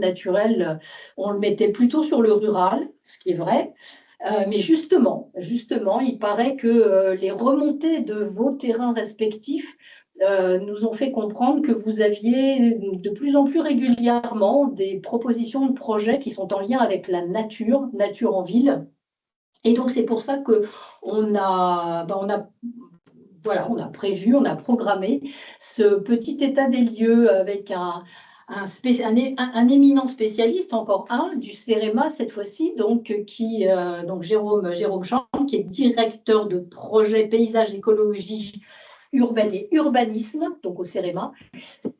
naturel, on le mettait plutôt sur le rural, ce qui est vrai. Mais justement, il paraît que les remontées de vos terrains respectifs nous ont fait comprendre que vous aviez de plus en plus régulièrement des propositions de projets qui sont en lien avec la nature en ville. Et donc, c'est pour ça que on a prévu, on a programmé ce petit état des lieux avec un éminent spécialiste, encore un, du CEREMA cette fois-ci, donc Jérôme Champ, qui est directeur de projet paysage, écologie urbaine et urbanisme, donc au CEREMA,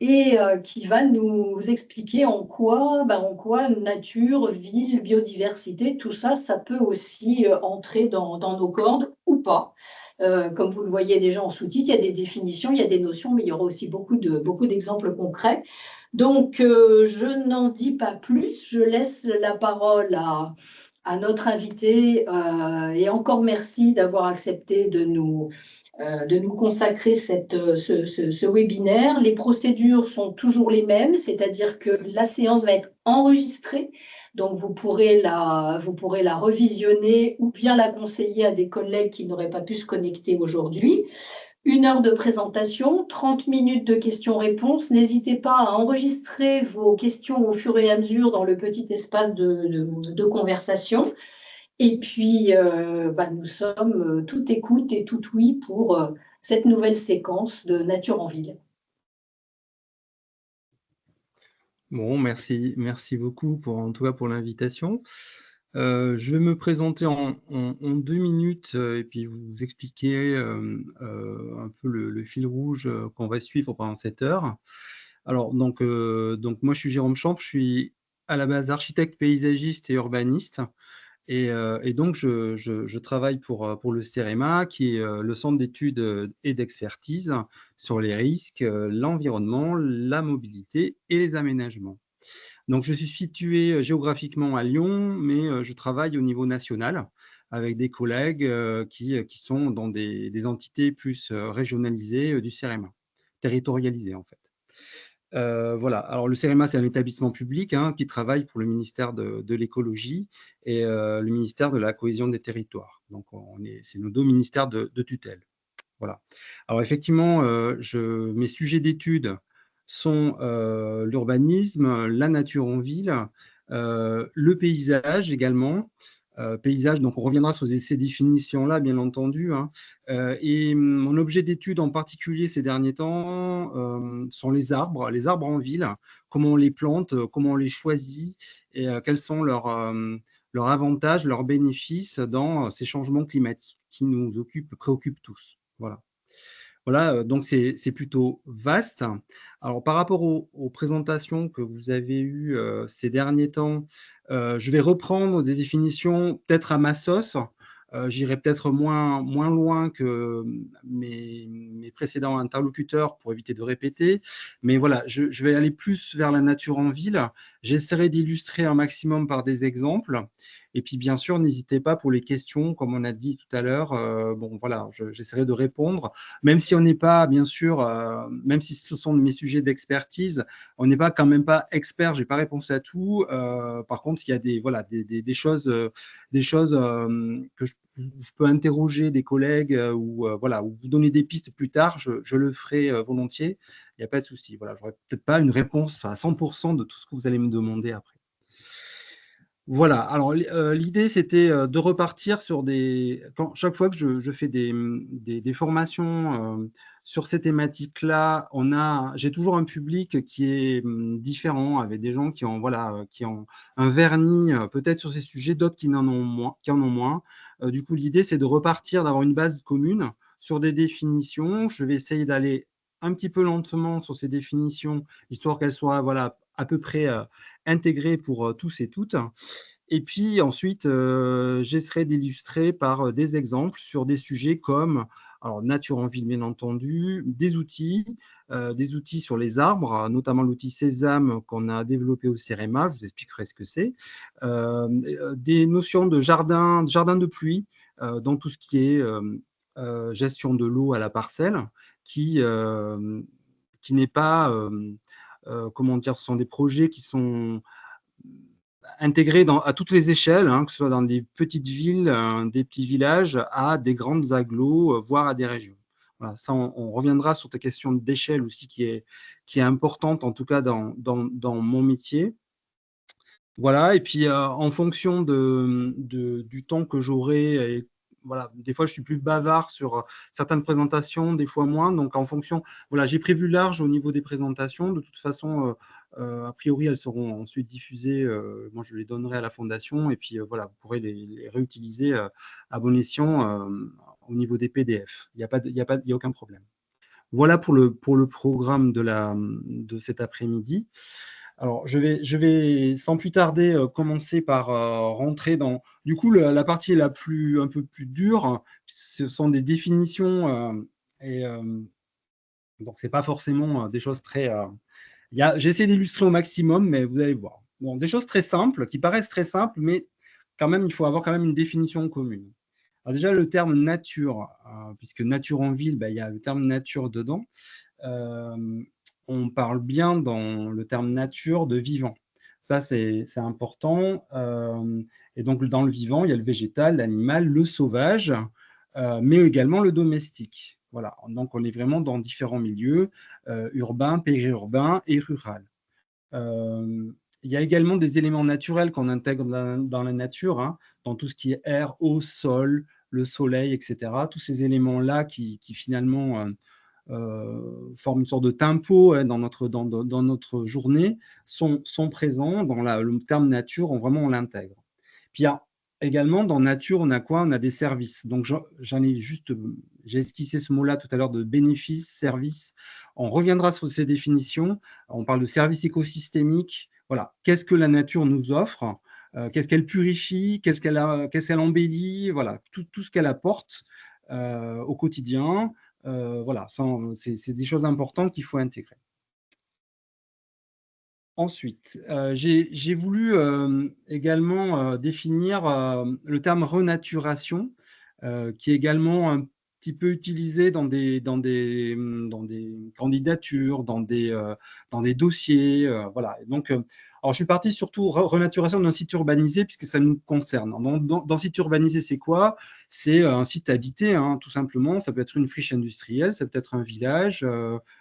et qui va nous expliquer en quoi nature, ville, biodiversité, tout ça, ça peut aussi entrer dans nos cordes ou pas. Comme vous le voyez déjà en sous-titre, il y a des définitions, il y a des notions, mais il y aura aussi beaucoup d'exemples concrets. Donc, je n'en dis pas plus, je laisse la parole à notre invité et encore merci d'avoir accepté de nous consacrer ce webinaire. Les procédures sont toujours les mêmes, c'est-à-dire que la séance va être enregistrée, donc vous pourrez la revisionner ou bien la conseiller à des collègues qui n'auraient pas pu se connecter aujourd'hui. 1 heure de présentation, 30 minutes de questions-réponses. N'hésitez pas à enregistrer vos questions au fur et à mesure dans le petit espace de conversation. Et puis, nous sommes tout écoute et tout oui pour cette nouvelle séquence de Nature en ville. Bon, merci beaucoup en tout cas pour l'invitation. Je vais me présenter en 2 minutes et puis vous expliquer un peu le fil rouge qu'on va suivre pendant cette heure. Alors, donc moi, je suis Jérôme Champ, je suis à la base architecte paysagiste et urbaniste. Et donc, je travaille pour le CEREMA, qui est le centre d'études et d'expertise sur les risques, l'environnement, la mobilité et les aménagements. Donc, je suis situé géographiquement à Lyon, mais je travaille au niveau national avec des collègues qui sont dans des entités plus régionalisées du CEREMA, territorialisées en fait. Voilà. Alors, le CEREMA, c'est un établissement public qui travaille pour le ministère de l'écologie et le ministère de la cohésion des territoires. Donc, c'est nos 2 ministères de tutelle. Voilà. Alors, effectivement, mes sujets d'études sont l'urbanisme, la nature en ville, le paysage également. Paysage, donc on reviendra sur ces définitions-là, bien entendu. Et mon objet d'étude en particulier ces derniers temps sont les arbres en ville, comment on les plante, comment on les choisit et quels sont leurs avantages, leurs bénéfices dans ces changements climatiques qui nous préoccupent tous. Voilà. Voilà, donc c'est plutôt vaste. Alors, par rapport aux présentations que vous avez eues ces derniers temps, je vais reprendre des définitions peut-être à ma sauce. J'irai peut-être moins loin que mes précédents interlocuteurs pour éviter de répéter. Mais voilà, je vais aller plus vers la nature en ville. J'essaierai d'illustrer un maximum par des exemples. Et puis, bien sûr, n'hésitez pas pour les questions, comme on a dit tout à l'heure. Bon, voilà, j'essaierai de répondre. Même si on n'est pas, bien sûr, même si ce sont mes sujets d'expertise, on n'est pas quand même pas expert. J'ai pas réponse à tout. Par contre, il y a des choses que je peux interroger des collègues ou vous donner des pistes plus tard. Je le ferai volontiers. Il n'y a pas de souci. Voilà, j'aurai peut-être pas une réponse à 100% de tout ce que vous allez me demander après. Voilà, alors l'idée c'était de repartir sur chaque fois que je fais des formations sur ces thématiques-là, j'ai toujours un public qui est différent, avec des gens qui ont un vernis peut-être sur ces sujets, d'autres qui en ont moins. Du coup, l'idée c'est de repartir, d'avoir une base commune sur des définitions. Je vais essayer d'aller un petit peu lentement sur ces définitions, histoire qu'elles soient à peu près intégrées pour tous et toutes. Et puis ensuite, j'essaierai d'illustrer par des exemples sur des sujets comme alors, nature en ville, bien entendu, des outils sur les arbres, notamment l'outil Sésame qu'on a développé au CEREMA, je vous expliquerai ce que c'est, des notions de jardin de pluie, dans tout ce qui est gestion de l'eau à la parcelle, qui n'est pas, comment dire, ce sont des projets qui sont intégré à toutes les échelles, hein, que ce soit dans des petites villes, des petits villages, à des grandes agglos, voire à des régions. Voilà, ça, on reviendra sur ta question d'échelle aussi, qui est importante, en tout cas dans mon métier. Voilà, et puis en fonction du temps que j'aurai, et voilà, des fois je suis plus bavard sur certaines présentations, des fois moins. Donc en fonction, voilà, j'ai prévu large au niveau des présentations. De toute façon, a priori, elles seront ensuite diffusées. Moi, je les donnerai à la fondation, et puis voilà, vous pourrez les réutiliser à bon escient au niveau des PDF. Il n'y a pas, il y a aucun problème. Voilà pour le programme de cet après-midi. Alors, je vais sans plus tarder commencer par rentrer dans, du coup, la partie un peu plus dure. Ce sont des définitions, et donc c'est pas forcément des choses très. J'ai essayé d'illustrer au maximum, mais vous allez voir. Bon, des choses très simples, qui paraissent très simples, mais quand même, il faut avoir quand même une définition commune. Alors déjà, le terme nature, puisque nature en ville, il y a le terme nature dedans. Euh, on parle bien dans le terme nature de vivant. Ça, c'est important. Et donc, dans le vivant, il y a le végétal, l'animal, le sauvage, mais également le domestique. Voilà. Donc, on est vraiment dans différents milieux, urbains, périurbains et rural. Il y a également des éléments naturels qu'on intègre dans la nature, hein, dans tout ce qui est air, eau, sol, le soleil, etc. Tous ces éléments-là qui finalement forment une sorte de tempo, hein, dans notre journée, sont présents dans le terme nature, vraiment on l'intègre. Puis il y a également dans nature, on a quoi? On a des services. Donc j'ai esquissé ce mot-là tout à l'heure de bénéfices, services. On reviendra sur ces définitions. On parle de services écosystémiques. Voilà. Qu'est-ce que la nature nous offre? Qu'est-ce qu'elle purifie? Qu'est-ce qu'elle embellit? Voilà. Tout ce qu'elle apporte au quotidien. Voilà, c'est des choses importantes qu'il faut intégrer. Ensuite, j'ai voulu également définir le terme renaturation, qui est également un petit peu utilisé dans des candidatures, dans des dossiers. Voilà. Donc, alors je suis parti surtout renaturation d'un site urbanisé, puisque ça nous concerne. Dans site urbanisé, c'est quoi? C'est un site habité, hein, tout simplement. Ça peut être une friche industrielle, ça peut être un village,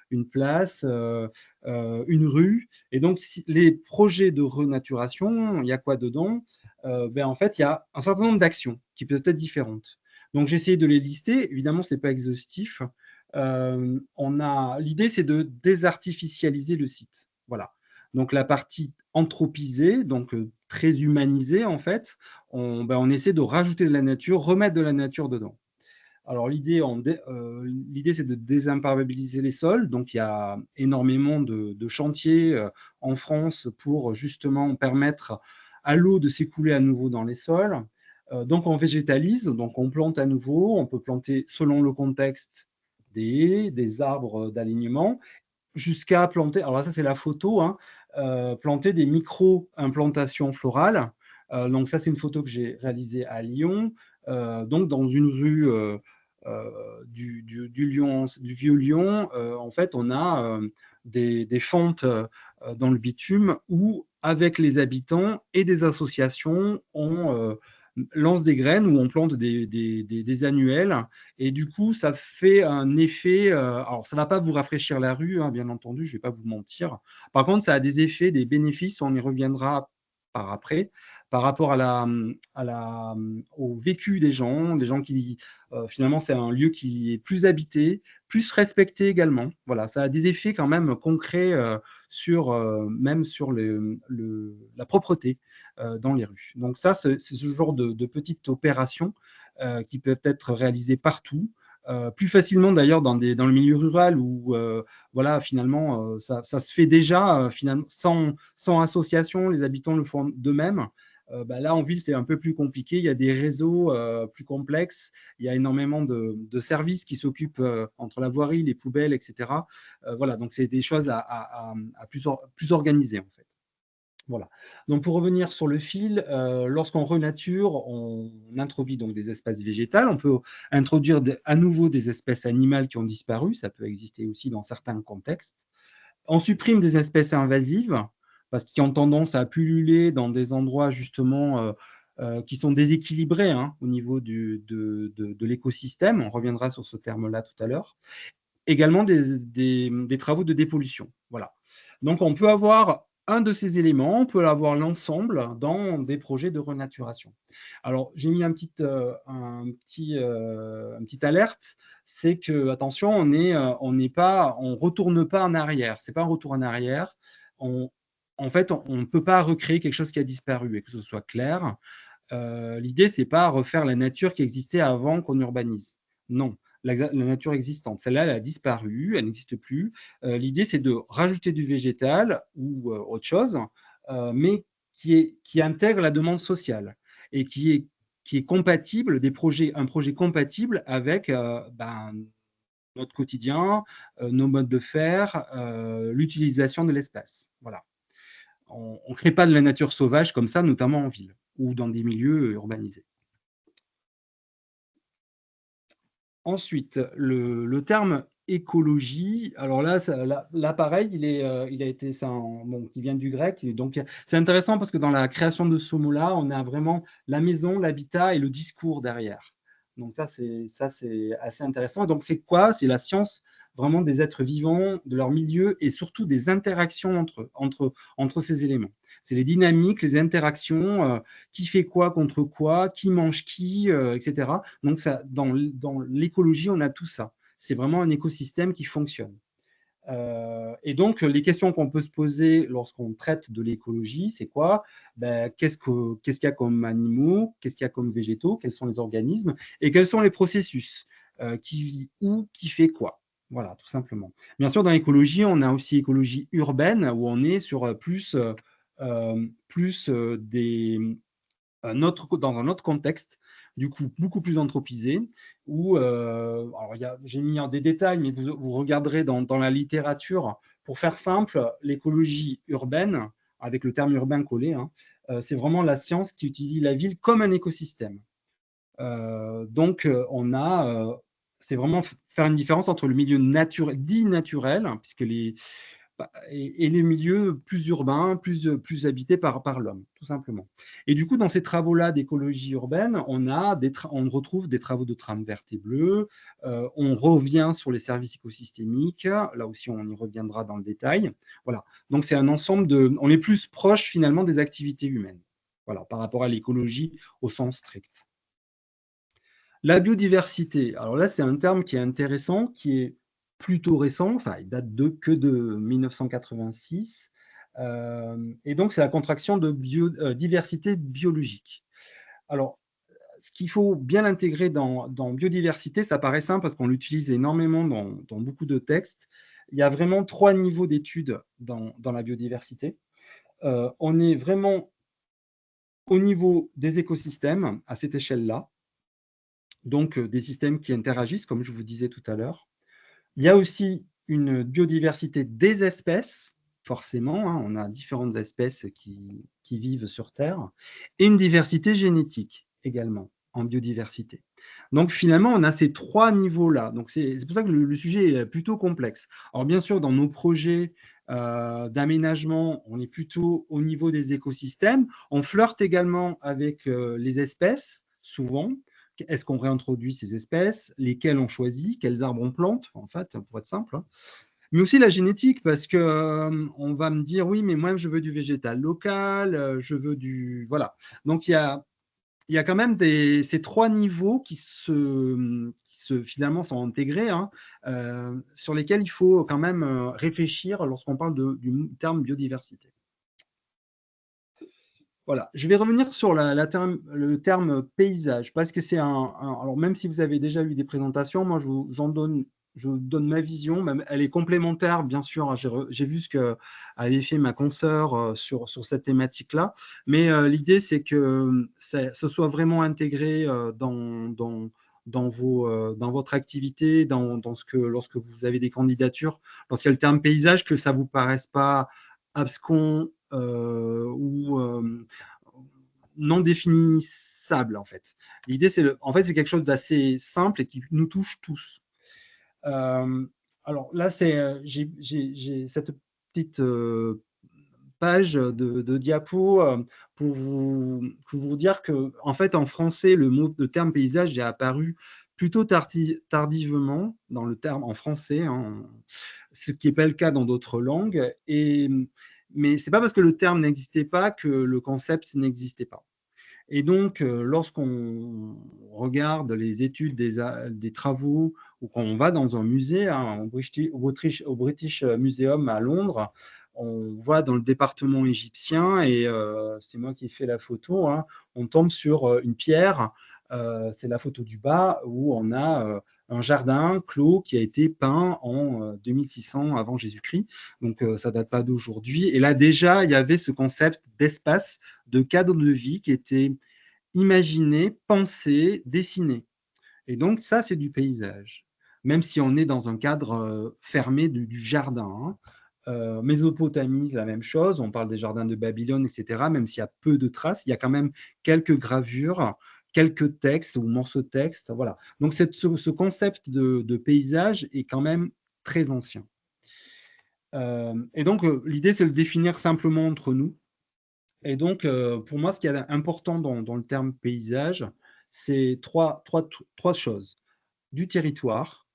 une place, une rue. Et donc, les projets de renaturation, il y a quoi dedans? En fait, il y a un certain nombre d'actions qui peuvent être différentes. Donc, j'ai essayé de les lister. Évidemment, ce n'est pas exhaustif. L'idée, c'est de désartificialiser le site. Voilà. Donc, la partie anthropisée, donc très humanisée, en fait, on essaie de rajouter de la nature, remettre de la nature dedans. Alors, l'idée, c'est de désimperméabiliser les sols. Donc, il y a énormément de chantiers en France pour justement permettre à l'eau de s'écouler à nouveau dans les sols. Donc, on végétalise, donc on plante à nouveau. On peut planter, selon le contexte, des haies, des arbres d'alignement, jusqu'à planter, alors ça c'est la photo, hein, planter des micro-implantations florales. Donc ça c'est une photo que j'ai réalisée à Lyon, donc dans une rue du vieux Lyon. En fait on a des fentes dans le bitume où, avec les habitants et des associations, on lance des graines, où on plante des annuelles, et du coup ça fait un effet, alors ça ne va pas vous rafraîchir la rue, hein, bien entendu, je ne vais pas vous mentir. Par contre, ça a des effets, des bénéfices, on y reviendra par après, par rapport au vécu des gens qui, finalement, c'est un lieu qui est plus habité, plus respecté également. Voilà, ça a des effets quand même concrets même sur la propreté dans les rues. Donc ça, c'est ce genre de petites opérations qui peuvent être réalisées partout. Plus facilement d'ailleurs dans le milieu rural, où voilà, finalement ça se fait déjà, finalement, sans association, les habitants le font d'eux-mêmes. Là en ville c'est un peu plus compliqué, il y a des réseaux plus complexes, il y a énormément de services qui s'occupent entre la voirie, les poubelles, etc. Voilà, donc c'est des choses à plus organiser en fait. Voilà. Donc, pour revenir sur le fil, lorsqu'on renature, on introduit donc des espèces végétales. On peut introduire à nouveau des espèces animales qui ont disparu. Ça peut exister aussi dans certains contextes. On supprime des espèces invasives. parce qu'ils ont tendance à pulluler dans des endroits justement qui sont déséquilibrés hein, au niveau de l'écosystème. On reviendra sur ce terme-là tout à l'heure. Également des travaux de dépollution. Voilà. Donc, on peut avoir un de ces éléments, on peut avoir l'ensemble dans des projets de renaturation. Alors, j'ai mis un petit alerte, c'est que, attention, on retourne pas en arrière. C'est pas un retour en arrière. En fait, on ne peut pas recréer quelque chose qui a disparu et que ce soit clair. L'idée, c'est pas refaire la nature qui existait avant qu'on urbanise. Non, la nature existante. Celle-là, elle a disparu, elle n'existe plus. L'idée, c'est de rajouter du végétal ou autre chose, mais qui intègre la demande sociale et qui est compatible, un projet compatible avec notre quotidien, nos modes de faire, l'utilisation de l'espace. Voilà. On ne crée pas de la nature sauvage comme ça, notamment en ville ou dans des milieux urbanisés. Ensuite, le terme écologie, alors là pareil, il a été, qui vient du grec. Donc, c'est intéressant parce que dans la création de ce mot-là, on a vraiment la maison, l'habitat et le discours derrière. Donc, ça, c'est assez intéressant. Donc, c'est quoi? C'est la science vraiment des êtres vivants, de leur milieu et surtout des interactions entre ces éléments. C'est les dynamiques, les interactions, qui fait quoi contre quoi, qui mange qui, etc. Donc, dans l'écologie, on a tout ça. C'est vraiment un écosystème qui fonctionne. Et donc, les questions qu'on peut se poser lorsqu'on traite de l'écologie, c'est quoi? Qu'est-ce qu'il y a comme animaux? Qu'est-ce qu'il y a comme végétaux? Quels sont les organismes? Et quels sont les processus? Qui vit où? Qui fait quoi? Voilà, tout simplement. Bien sûr, dans l'écologie, on a aussi écologie urbaine, où on est sur plus dans un autre contexte, du coup beaucoup plus anthropisé, où, alors j'ai mis des détails, mais vous regarderez dans la littérature, pour faire simple, l'écologie urbaine, avec le terme urbain collé, hein, c'est vraiment la science qui utilise la ville comme un écosystème. Donc, c'est vraiment faire une différence entre le milieu dit naturel, puisque et les milieux plus urbains, plus habités par l'homme, tout simplement. Et du coup, dans ces travaux-là d'écologie urbaine, on retrouve des travaux de trame verte et bleue, on revient sur les services écosystémiques, là aussi on y reviendra dans le détail. Voilà. Donc c'est un ensemble on est plus proche finalement des activités humaines, voilà, par rapport à l'écologie au sens strict. La biodiversité, alors là, c'est un terme qui est intéressant, qui est plutôt récent, enfin, il date que de 1986, et donc c'est la contraction de diversité biologique. Alors, ce qu'il faut bien intégrer dans biodiversité, ça paraît simple parce qu'on l'utilise énormément dans beaucoup de textes. Il y a vraiment 3 niveaux d'études dans la biodiversité. On est vraiment au niveau des écosystèmes, à cette échelle-là, donc des systèmes qui interagissent, comme je vous disais tout à l'heure. Il y a aussi une biodiversité des espèces, forcément, hein, on a différentes espèces qui vivent sur Terre, et une diversité génétique également en biodiversité. Donc finalement, on a ces 3 niveaux-là. Donc c'est pour ça que le sujet est plutôt complexe. Alors bien sûr, dans nos projets d'aménagement, on est plutôt au niveau des écosystèmes. On flirte également avec les espèces, souvent. Est-ce qu'on réintroduit ces espèces? Lesquelles on choisit? Quels arbres on plante? En fait, pour être simple, hein. Mais aussi la génétique, parce que on va me dire, oui, mais moi, je veux du végétal local, je veux du... Voilà. Donc, il y a quand même ces 3 niveaux finalement sont intégrés, hein, sur lesquels il faut quand même réfléchir lorsqu'on parle du terme biodiversité. Voilà, je vais revenir sur le terme paysage, parce que alors même si vous avez déjà eu des présentations, moi je vous donne ma vision, même, elle est complémentaire, bien sûr. J'ai vu ce qu'avait fait ma consoeur sur cette thématique-là, mais l'idée c'est que ce soit vraiment intégré dans votre activité, lorsque vous avez des candidatures, lorsqu'il y a le terme paysage, que ça ne vous paraisse pas abscon ou non définissable, en fait. L'idée, c'est quelque chose d'assez simple et qui nous touche tous. Alors là, j'ai cette petite page de diapo pour vous dire que, en fait, en français, le terme paysage est apparu plutôt tardivement dans le terme en français, hein, ce qui n'est pas le cas dans d'autres langues. Mais ce n'est pas parce que le terme n'existait pas que le concept n'existait pas. Et donc, lorsqu'on regarde les études des travaux ou quand on va dans un musée, hein, au British Museum à Londres, on voit dans le département égyptien, et c'est moi qui ai fait la photo, hein, on tombe sur une pierre, c'est la photo du bas, où on a un jardin clos qui a été peint en 2600 avant Jésus-Christ. Donc, ça ne date pas d'aujourd'hui. Et là, déjà, il y avait ce concept d'espace, de cadre de vie qui était imaginé, pensé, dessiné. Et donc, ça, c'est du paysage. Même si on est dans un cadre fermé du jardin, hein. Mésopotamie, c'est la même chose. On parle des jardins de Babylone, etc. Même s'il y a peu de traces, il y a quand même quelques gravures, quelques textes ou morceaux de texte. Voilà. Donc, ce concept de paysage est quand même très ancien. Et donc, l'idée, c'est de le définir simplement entre nous. Et donc, pour moi, ce qui est important dans le terme paysage, c'est trois choses. Du territoire,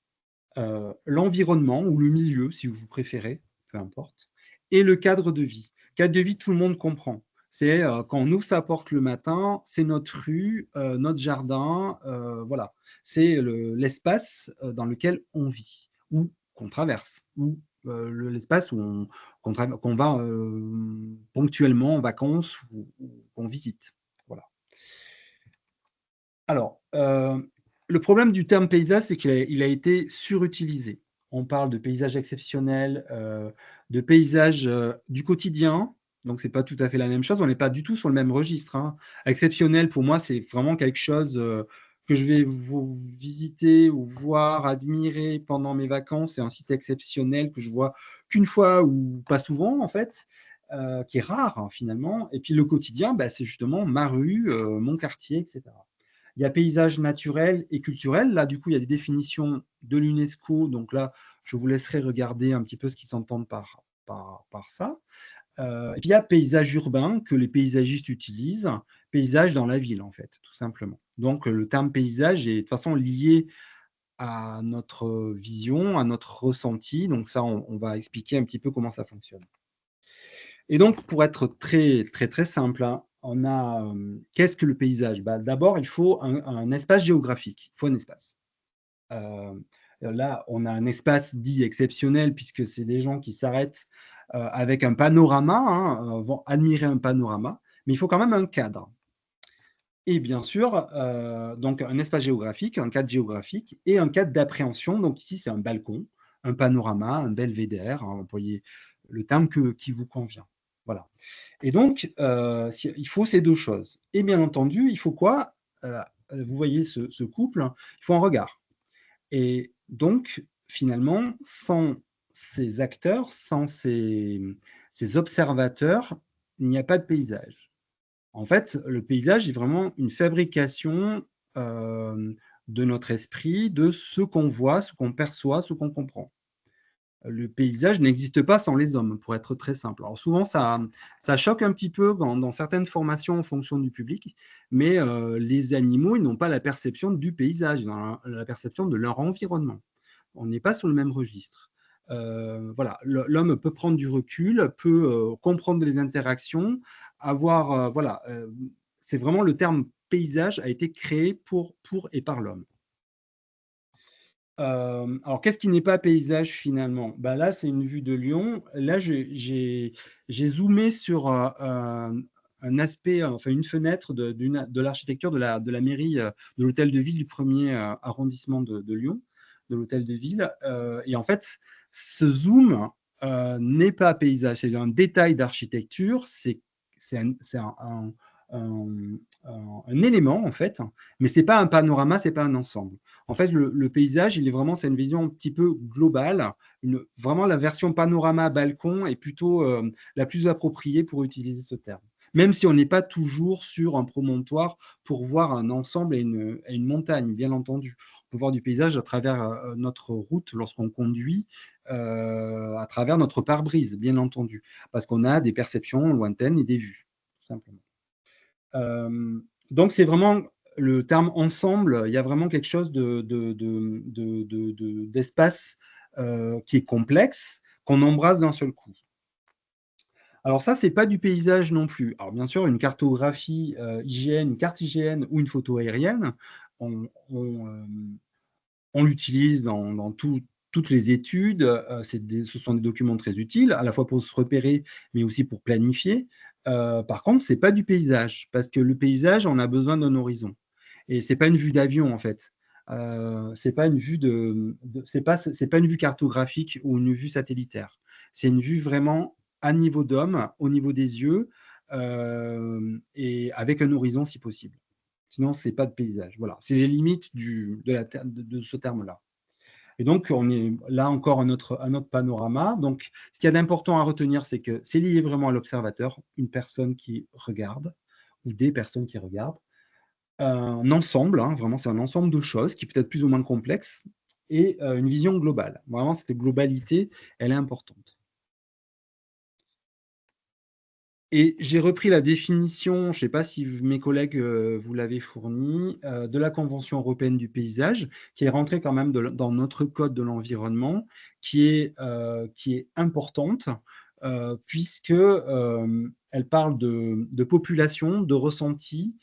l'environnement ou le milieu, si vous préférez, peu importe, et le cadre de vie. Cadre de vie, tout le monde comprend. C'est quand on ouvre sa porte le matin, c'est notre rue, notre jardin, voilà. C'est l'espace dans lequel on vit, ou qu'on traverse, ou l'espace où qu'on va ponctuellement en vacances ou qu'on visite. Voilà. Alors, le problème du terme paysage, c'est qu'il a été surutilisé. On parle de paysage exceptionnel, de paysage du quotidien, donc c'est pas tout à fait la même chose. On n'est pas du tout sur le même registre, hein. Exceptionnel, pour moi, c'est vraiment quelque chose que je vais vous visiter ou voir, admirer pendant mes vacances. C'est un site exceptionnel que je vois qu'une fois ou pas souvent, en fait, qui est rare, hein, finalement. Et puis le quotidien, bah, c'est justement ma rue, mon quartier, etc. Il y a paysage naturel et culturel. Là, du coup, il y a des définitions de l'UNESCO. Donc là, je vous laisserai regarder un petit peu ce qu'ils s'entendent par ça. Et puis, il y a paysage urbain que les paysagistes utilisent, paysage dans la ville, en fait, tout simplement. Donc, le terme paysage est de toute façon lié à notre vision, à notre ressenti. Donc, ça, on va expliquer un petit peu comment ça fonctionne. Et donc, pour être très, très, très simple, hein, on a qu'est-ce que le paysage? Bah, d'abord, il faut un espace géographique. Il faut un espace. Là, on a un espace dit exceptionnel puisque c'est des gens qui s'arrêtent avec un panorama, hein, vont admirer un panorama, mais il faut quand même un cadre. Et bien sûr, donc un espace géographique, un cadre géographique et un cadre d'appréhension. Donc ici, c'est un balcon, un panorama, un belvédère, hein, vous voyez le terme qui vous convient. Voilà. Et donc, il faut ces deux choses. Et bien entendu, il faut quoi? Vous voyez ce couple, hein, il faut un regard. Et donc, finalement, sans ces acteurs, sans ces observateurs, il n'y a pas de paysage. En fait, le paysage est vraiment une fabrication de notre esprit, de ce qu'on voit, ce qu'on perçoit, ce qu'on comprend. Le paysage n'existe pas sans les hommes, pour être très simple. Alors souvent, ça choque un petit peu dans certaines formations en fonction du public, mais les animaux, ils n'ont pas la perception du paysage, ils ont la perception de leur environnement. On n'est pas sur le même registre. Voilà, l'homme peut prendre du recul, peut comprendre les interactions, avoir, voilà, c'est vraiment le terme paysage a été créé pour et par l'homme. Alors, qu'est-ce qui n'est pas paysage finalement? Bah, là, c'est une vue de Lyon. Là, j'ai zoomé sur un aspect, enfin une fenêtre de l'architecture de la mairie, de l'hôtel de ville du premier arrondissement de Lyon, de l'hôtel de ville. Et en fait, ce zoom n'est pas paysage, c'est un détail d'architecture, c'est un- un élément en fait, mais c'est pas un panorama, c'est pas un ensemble. En fait, le paysage, il est vraiment, c'est une vision un petit peu globale. Vraiment, la version panorama balcon est plutôt la plus appropriée pour utiliser ce terme. même si on n'est pas toujours sur un promontoire pour voir un ensemble et une montagne, bien entendu. On peut voir du paysage à travers notre route lorsqu'on conduit, à travers notre pare-brise, bien entendu, parce qu'on a des perceptions lointaines et des vues, tout simplement. Euh, donc, c'est vraiment le terme ensemble, il y a vraiment quelque chose d'espace qui est complexe, qu'on embrasse d'un seul coup. Alors ça, c'est pas du paysage non plus. Alors bien sûr, une cartographie IGN, une carte IGN ou une photo aérienne, on, on, euh, on l'utilise dans toutes les études. Ce sont des documents très utiles, à la fois pour se repérer, mais aussi pour planifier. Par contre, c'est pas du paysage, parce que le paysage, on a besoin d'un horizon. Et c'est pas une vue d'avion, en fait. C'est pas une vue c'est pas une vue cartographique ou une vue satellitaire. C'est une vue vraiment à niveau d'homme, au niveau des yeux, et avec un horizon si possible. Sinon, c'est pas de paysage. Voilà, c'est les limites de ce terme-là. Et donc, on est là encore un autre panorama. Donc, ce qu'il y a d'important à retenir, c'est que c'est lié vraiment à l'observateur, une personne qui regarde ou des personnes qui regardent. Un ensemble, hein, vraiment, c'est un ensemble de choses qui peut être plus ou moins complexe et une vision globale. Vraiment, cette globalité, elle est importante. Et j'ai repris la définition, je ne sais pas si mes collègues vous l'avez fournie, de la Convention européenne du paysage, qui est rentrée quand même dans notre code de l'environnement, qui est importante, puisque elle parle de population, de ressenti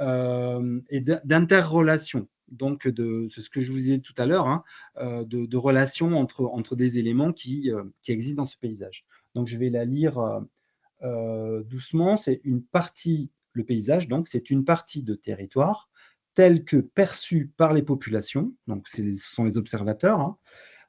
et d'interrelation. Donc, c'est ce que je vous disais tout à l'heure, hein, de relations entre des éléments qui existent dans ce paysage. Donc, je vais la lire doucement. C'est une partie, le paysage, donc, c'est une partie de territoire tel que perçu par les populations, donc ce sont les observateurs, hein,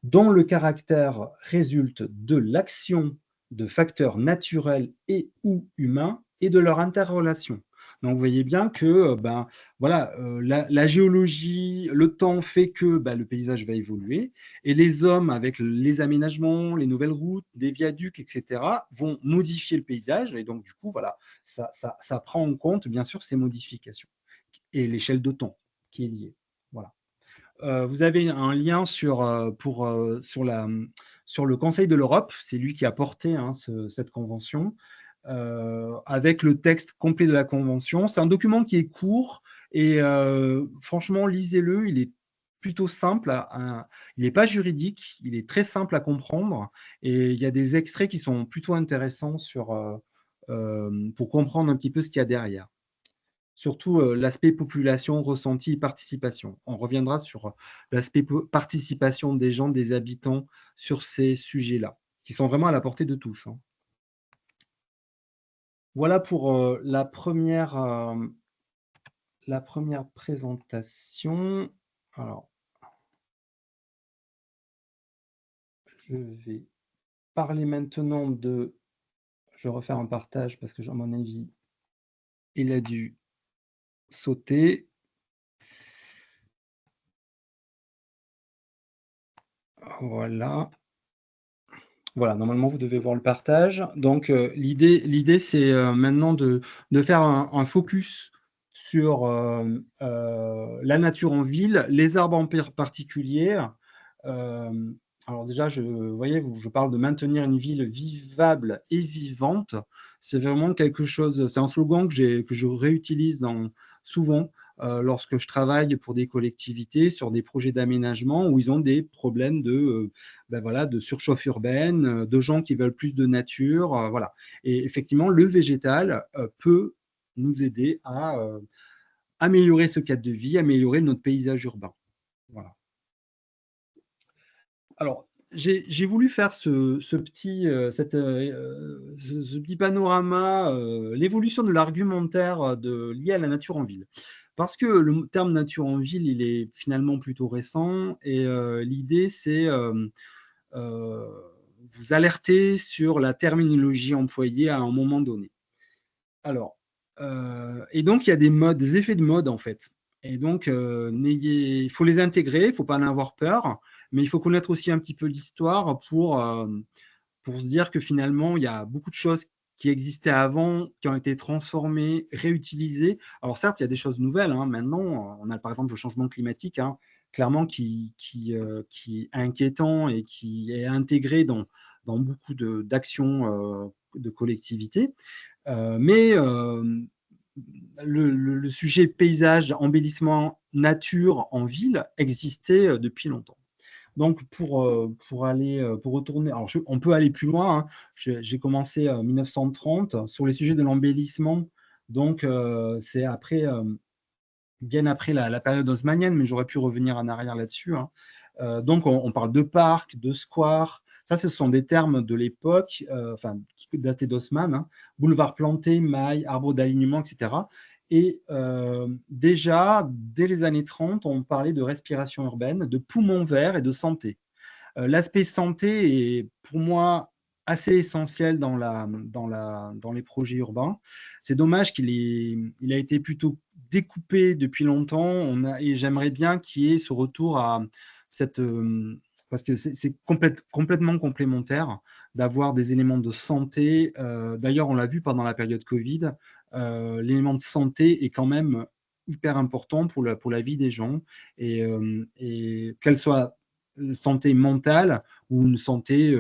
dont le caractère résulte de l'action de facteurs naturels et ou humains et de leur interrelation. Donc, vous voyez bien que ben, voilà, la géologie, le temps fait que ben, le paysage va évoluer et les hommes, avec les aménagements, les nouvelles routes, des viaducs, etc., vont modifier le paysage. Et donc, du coup, voilà, ça prend en compte, bien sûr, ces modifications et l'échelle de temps qui est liée. Voilà. Vous avez un lien sur le Conseil de l'Europe, c'est lui qui a porté hein, cette convention, avec le texte complet de la convention. C'est un document qui est court et franchement, lisez-le, il est plutôt simple, il n'est pas juridique, il est très simple à comprendre et il y a des extraits qui sont plutôt intéressants pour comprendre un petit peu ce qu'il y a derrière. Surtout l'aspect population, ressenti et participation. On reviendra sur l'aspect participation des gens, des habitants sur ces sujets-là, qui sont vraiment à la portée de tous. Hein. Voilà pour la première présentation. Alors, je vais parler maintenant de... Je vais refaire un partage parce que, à mon avis, il a dû sauter. Voilà. Voilà, normalement, vous devez voir le partage. Donc, l'idée, c'est maintenant de faire un focus sur la nature en ville, les arbres en particulier. Euh, alors déjà, vous voyez, je parle de maintenir une ville vivable et vivante. C'est vraiment quelque chose, c'est un slogan que je réutilise souvent lorsque je travaille pour des collectivités sur des projets d'aménagement où ils ont des problèmes ben voilà, de surchauffe urbaine, de gens qui veulent plus de nature. Voilà. Et effectivement, le végétal peut nous aider à améliorer ce cadre de vie, améliorer notre paysage urbain. Voilà. Alors, j'ai voulu faire ce petit panorama, l'évolution de l'argumentaire lié à la nature en ville. Parce que le terme nature en ville, il est finalement plutôt récent et l'idée, c'est euh, vous alerter sur la terminologie employée à un moment donné. Alors, et donc, il y a des effets de mode, en fait. Et donc, il faut les intégrer, il ne faut pas en avoir peur, mais il faut connaître aussi un petit peu l'histoire pour se dire que finalement, il y a beaucoup de choses qui existaient avant, qui ont été transformées, réutilisées. Alors certes, il y a des choses nouvelles, hein. Maintenant, on a par exemple le changement climatique, hein, clairement qui est inquiétant et qui est intégré dans beaucoup d'actions de collectivités. Mais le sujet paysage, embellissement, nature en ville existait depuis longtemps. Donc, pour retourner, alors on peut aller plus loin, hein. J'ai commencé en 1930 sur les sujets de l'embellissement. Donc, c'est bien après la période haussmannienne, mais j'aurais pu revenir en arrière là-dessus, hein. Donc, on parle de parcs, de squares. Ça, ce sont des termes de l'époque, enfin, qui dataient d'Haussmann, hein. Boulevard planté, mailles, arbres d'alignement, etc. Et déjà, dès les années 30, on parlait de respiration urbaine, de poumons verts et de santé. L'aspect santé est pour moi assez essentiel dans les projets urbains. C'est dommage il a été plutôt découpé depuis longtemps. Et j'aimerais bien qu'il y ait ce retour à cette... parce que c'est complètement complémentaire d'avoir des éléments de santé. D'ailleurs, on l'a vu pendant la période Covid, l'élément de santé est quand même hyper important pour la vie des gens et qu'elle soit une santé mentale ou une santé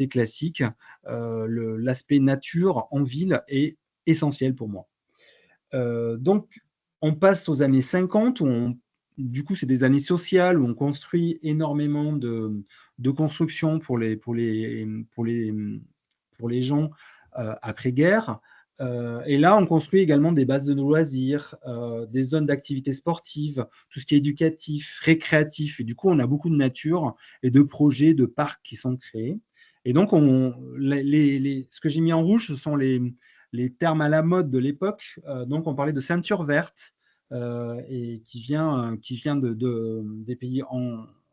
classique, l'aspect nature en ville est essentiel pour moi. Donc, on passe aux années 50, du coup, c'est des années sociales où on construit énormément de constructions pour les gens après-guerre. Et là, on construit également des bases de loisirs, des zones d'activité sportive, tout ce qui est éducatif, récréatif. Et du coup, on a beaucoup de nature et de projets, de parcs qui sont créés. Et donc, ce que j'ai mis en rouge, ce sont les termes à la mode de l'époque. Donc, on parlait de ceinture verte et qui vient des pays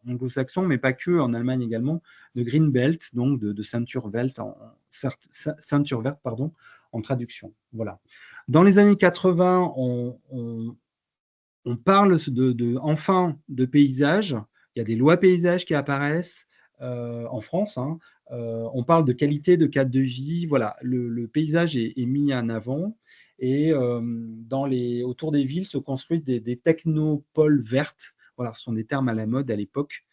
anglo-saxons, mais pas que, en Allemagne également, de Green Belt, donc de ceinture verte, ceinture verte, pardon, en traduction. Voilà. Dans les années 80, on parle enfin de paysage. Il y a des lois paysages qui apparaissent en France, hein. On parle de qualité de cadre de vie. Voilà, le paysage est mis en avant. Et autour des villes se construisent des technopoles vertes. Voilà, ce sont des termes à la mode à l'époque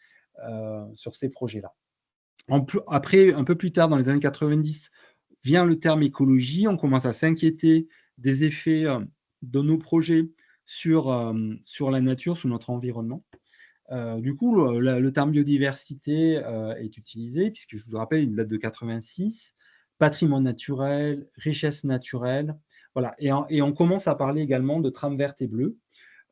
sur ces projets-là. Après, un peu plus tard, dans les années 90, vient le terme écologie. On commence à s'inquiéter des effets de nos projets sur la nature, sur notre environnement. Du coup, le terme biodiversité est utilisé, puisque je vous rappelle, il date de 86, patrimoine naturel, richesse naturelle. Voilà. Et on commence à parler également de trame verte et bleue,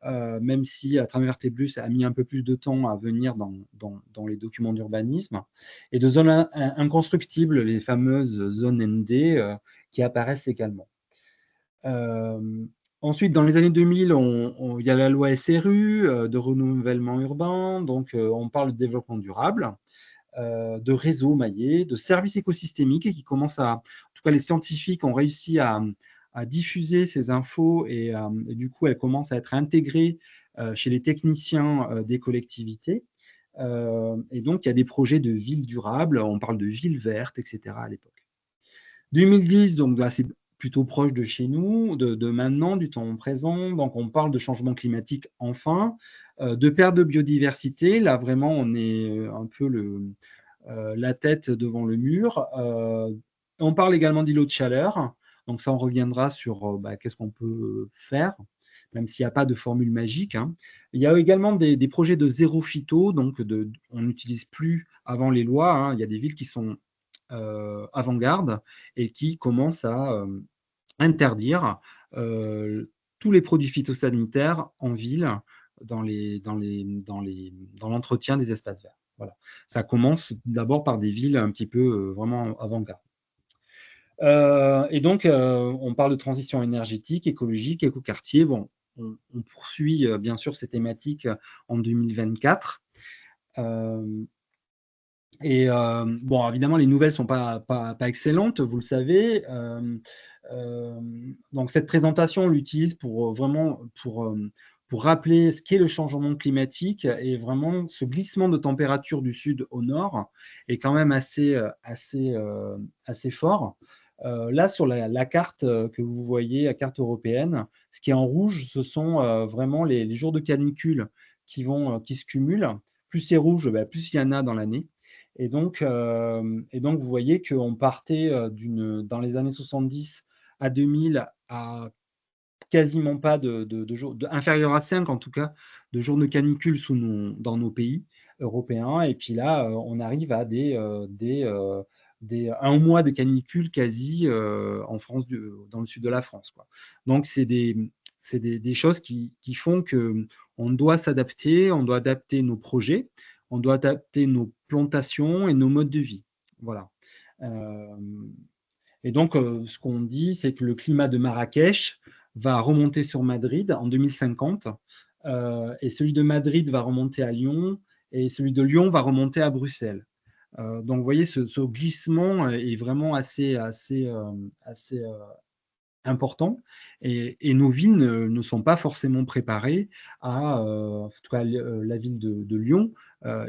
même si la trame verte et bleue, ça a mis un peu plus de temps à venir dans les documents d'urbanisme, et de zones inconstructibles, les fameuses zones ND, qui apparaissent également. Ensuite, dans les années 2000, il y a la loi SRU de renouvellement urbain, donc on parle de développement durable, de réseaux maillés, de services écosystémiques qui commencent en tout cas les scientifiques ont réussi à diffuser ces infos et du coup elles commencent à être intégrées chez les techniciens des collectivités. Et donc il y a des projets de villes durables, on parle de villes vertes, etc. à l'époque. 2010, donc là, c'est plutôt proche de chez nous, de maintenant, du temps présent. Donc, on parle de changement climatique enfin, de perte de biodiversité. Là, vraiment, on est un peu la tête devant le mur. On parle également d'îlots de chaleur. Donc, ça, on reviendra sur qu'est-ce qu'on peut faire, même s'il n'y a pas de formule magique, hein. Il y a également des projets de zéro phyto. Donc, on n'utilise plus avant les lois, hein. Il y a des villes qui sont avant-garde et qui commence à interdire tous les produits phytosanitaires en ville dans l'entretien des espaces verts. Voilà. Ça commence d'abord par des villes un petit peu vraiment avant-garde. Et donc, on parle de transition énergétique, écologique, écoquartier. Bon, on poursuit bien sûr ces thématiques en 2024. Et bon, évidemment, les nouvelles ne sont pas excellentes, vous le savez. Donc, cette présentation, on l'utilise pour vraiment pour rappeler ce qu'est le changement climatique et vraiment ce glissement de température du sud au nord est quand même assez fort. Là, sur la carte que vous voyez, la carte européenne, ce qui est en rouge, ce sont vraiment les jours de canicule qui se cumulent. Plus c'est rouge, plus il y en a dans l'année. Et donc, vous voyez qu'on partait dans les années 70 à 2000 à quasiment pas de jours, inférieur à 5 en tout cas, de jours de canicule dans nos pays européens. Et puis là, on arrive à un mois de canicule quasi en France, dans le sud de la France, quoi. Donc, c'est des choses qui font que on doit s'adapter, on doit adapter nos projets, on doit adapter nos plantations et nos modes de vie. Voilà. Euh, et donc, ce qu'on dit, c'est que le climat de Marrakech va remonter sur Madrid en 2050, et celui de Madrid va remonter à Lyon, et celui de Lyon va remonter à Bruxelles. Donc, vous voyez, ce glissement est vraiment assez important, et nos villes ne sont pas forcément préparées en tout cas la ville de Lyon,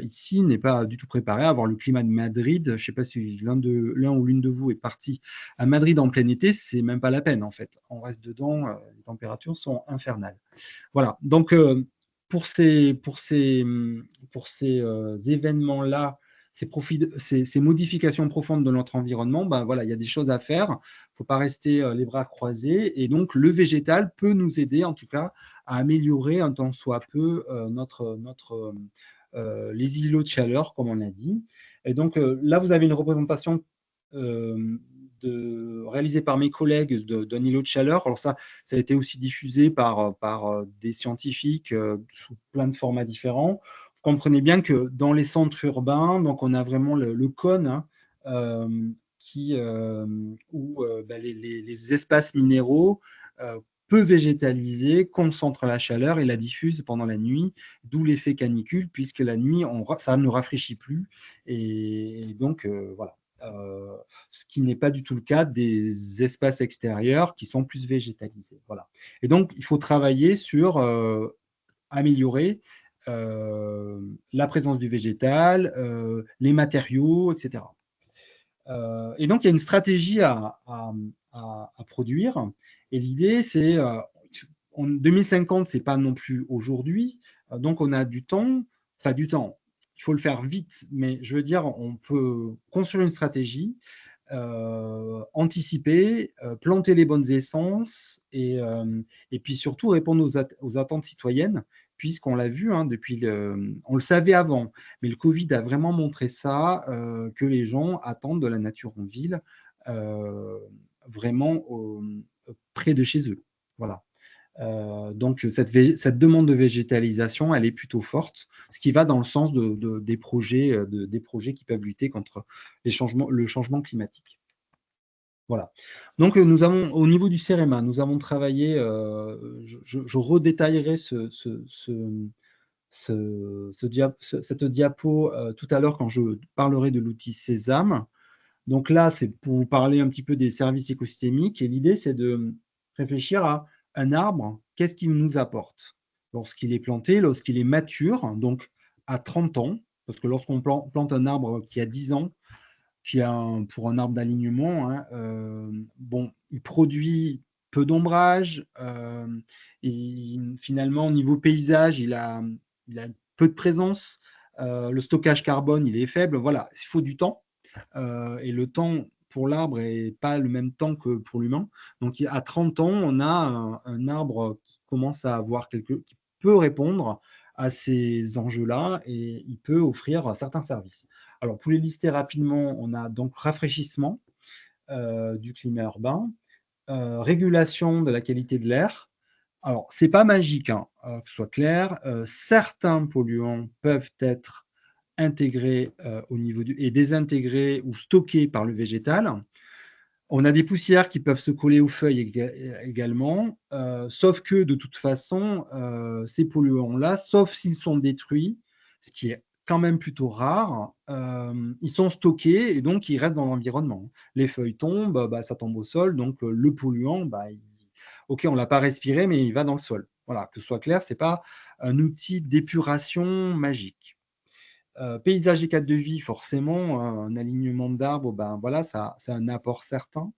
ici, n'est pas du tout préparée à avoir le climat de Madrid. Je ne sais pas si l'un ou l'une de vous est parti à Madrid en plein été, c'est même pas la peine en fait. On reste dedans, les températures sont infernales. Voilà, donc pour ces événements-là, ces modifications profondes de notre environnement, ben voilà, il y a des choses à faire. Il ne faut pas rester les bras croisés. Et donc, le végétal peut nous aider, en tout cas, à améliorer un tant soit peu les îlots de chaleur, comme on a dit. Et donc, là, vous avez une représentation euh, réalisée par mes collègues d'un îlot de chaleur. Alors ça a été aussi diffusé par des scientifiques sous plein de formats différents. Vous comprenez bien que dans les centres urbains, donc on a vraiment le cône, hein, euh, où les espaces minéraux peu végétalisés concentrent la chaleur et la diffusent pendant la nuit, d'où l'effet canicule, puisque la nuit, ça ne rafraîchit plus. Et donc, voilà. Ce qui n'est pas du tout le cas des espaces extérieurs qui sont plus végétalisés. Voilà. Et donc, il faut travailler sur améliorer la présence du végétal, les matériaux, etc. Et donc, il y a une stratégie à produire. Et l'idée, c'est, en 2050, ce n'est pas non plus aujourd'hui. Donc, on a du temps, enfin du temps. Il faut le faire vite, mais je veux dire, on peut construire une stratégie, anticiper, planter les bonnes essences, et puis surtout répondre aux attentes citoyennes, puisqu'on l'a vu, hein, on le savait avant, mais le Covid a vraiment montré ça, que les gens attendent de la nature en ville, euh, vraiment près de chez eux. Voilà. Donc, cette demande de végétalisation, elle est plutôt forte, ce qui va dans le sens des projets qui peuvent lutter contre le changement climatique. Voilà. Donc, nous avons, au niveau du CEREMA, nous avons travaillé, je redétaillerai cette diapo tout à l'heure quand je parlerai de l'outil Sésame. Donc là, c'est pour vous parler un petit peu des services écosystémiques. Et l'idée, c'est de réfléchir à un arbre, qu'est-ce qu'il nous apporte lorsqu'il est planté, lorsqu'il est mature, donc à 30 ans, parce que lorsqu'on plante un arbre qui a 10 ans, pour un arbre d'alignement, hein, bon, il produit peu d'ombrage, et finalement, au niveau paysage, il a peu de présence, le stockage carbone, il est faible. Voilà, il faut du temps. Et le temps pour l'arbre n'est pas le même temps que pour l'humain. Donc, à 30 ans, on a un arbre qui commence à avoir qui peut répondre à ces enjeux-là, et il peut offrir certains services. Alors, pour les lister rapidement, on a donc rafraîchissement du climat urbain, régulation de la qualité de l'air. Alors, c'est pas magique, hein, que ce soit clair. Certains polluants peuvent être intégrés et désintégrés ou stockés par le végétal. On a des poussières qui peuvent se coller aux feuilles également, sauf que de toute façon, ces polluants-là, sauf s'ils sont détruits, ce qui est quand même plutôt rare, ils sont stockés et donc ils restent dans l'environnement. Les feuilles tombent, ça tombe au sol, donc le polluant, ok, on ne l'a pas respiré, mais il va dans le sol. Voilà, que ce soit clair, ce n'est pas un outil d'épuration magique. Paysage et cadre de vie, forcément, un alignement d'arbres, voilà, ça, c'est un apport certain.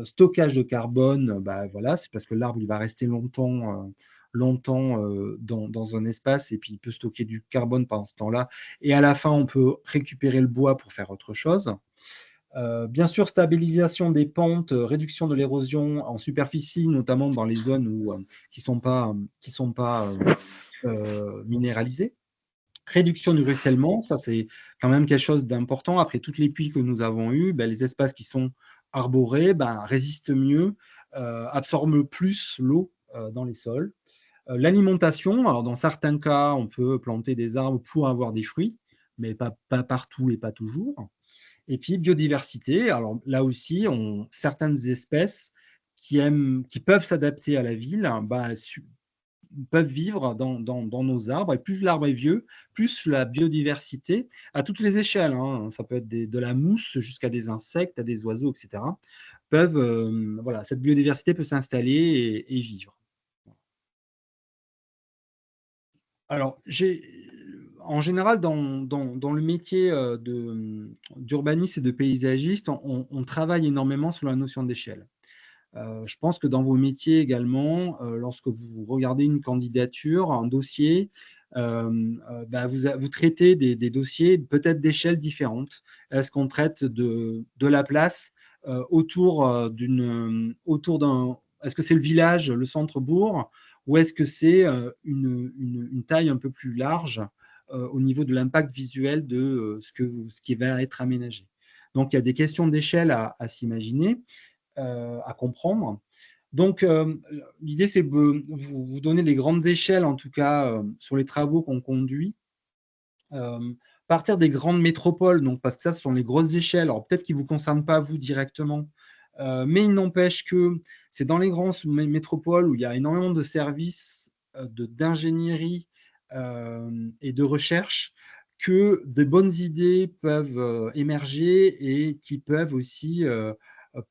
Stockage de carbone, bah, voilà, c'est parce que l'arbre il va rester longtemps, dans un espace et puis il peut stocker du carbone pendant ce temps-là. Et à la fin, on peut récupérer le bois pour faire autre chose. Bien sûr, stabilisation des pentes, réduction de l'érosion en superficie, notamment dans les zones qui sont pas minéralisées. Réduction du ruissellement, ça c'est quand même quelque chose d'important. Après toutes les pluies que nous avons eues, ben, les espaces qui sont arborés ben, résistent mieux, absorbent plus l'eau dans les sols. L'alimentation, alors dans certains cas, on peut planter des arbres pour avoir des fruits, mais pas partout et pas toujours. Et puis biodiversité, alors là aussi, certaines espèces qui peuvent s'adapter à la ville, ben, peuvent vivre dans nos arbres. Et plus l'arbre est vieux, plus la biodiversité, à toutes les échelles, hein, ça peut être de la mousse jusqu'à des insectes, à des oiseaux, etc., voilà, cette biodiversité peut s'installer et vivre. Alors, en général, dans le métier d'urbaniste et de paysagiste, on travaille énormément sur la notion d'échelle. Je pense que dans vos métiers également, lorsque vous regardez une candidature, un dossier, bah, vous traitez des dossiers peut-être d'échelles différentes. Est-ce qu'on traite de la place autour d'un... Est-ce que c'est le village, le centre-bourg, ou est-ce que c'est une taille un peu plus large au niveau de l'impact visuel de ce qui va être aménagé? Donc, il y a des questions d'échelle à s'imaginer, à comprendre. Donc, l'idée, c'est de vous donner des grandes échelles, en tout cas, sur les travaux qu'on conduit. Partir des grandes métropoles, donc, parce que ça, ce sont les grosses échelles. Alors, peut-être qu'ils ne vous concernent pas, vous, directement, mais il n'empêche que c'est dans les grandes métropoles où il y a énormément de services d'ingénierie et de recherche que de bonnes idées peuvent émerger et qui peuvent aussi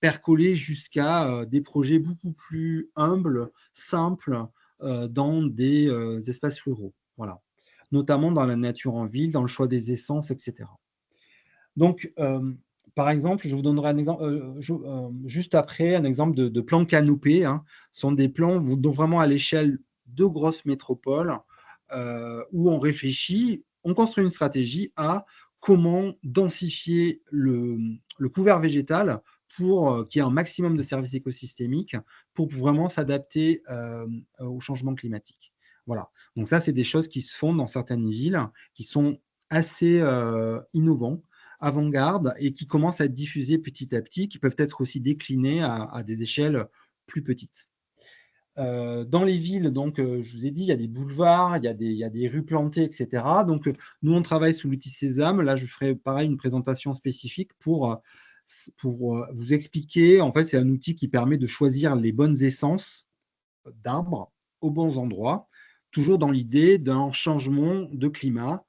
percoler jusqu'à des projets beaucoup plus humbles, simples, dans des espaces ruraux. Voilà. Notamment dans la nature en ville, dans le choix des essences, etc. Donc, par exemple, je vous donnerai un exemple, juste après, un exemple de plans canopés, hein. Ce sont des plans vraiment à l'échelle de grosses métropoles où on réfléchit, on construit une stratégie à comment densifier le couvert végétal pour qu'il y ait un maximum de services écosystémiques pour vraiment s'adapter au changement climatique. Voilà. Donc ça, c'est des choses qui se font dans certaines villes, qui sont assez innovants, avant-garde et qui commencent à être diffusées petit à petit, qui peuvent être aussi déclinées à des échelles plus petites. Dans les villes, donc, je vous ai dit, il y a des boulevards, il y a des rues plantées, etc. Donc, nous, on travaille sous l'outil Sésame. Là, je ferai pareil une présentation spécifique pour vous expliquer. En fait, c'est un outil qui permet de choisir les bonnes essences d'arbres aux bons endroits, toujours dans l'idée d'un changement de climat,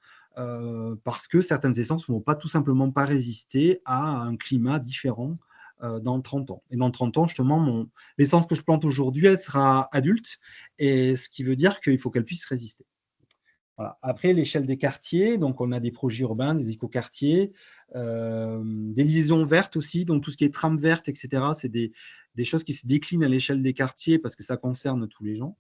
parce que certaines essences ne vont pas tout simplement pas résister à un climat différent dans 30 ans. Et dans 30 ans, justement, l'essence que je plante aujourd'hui, elle sera adulte, et ce qui veut dire qu'il faut qu'elle puisse résister. Voilà. Après, l'échelle des quartiers, donc on a des projets urbains, des écoquartiers, des liaisons vertes aussi, donc tout ce qui est trame verte, etc. C'est des choses qui se déclinent à l'échelle des quartiers parce que ça concerne tous les gens.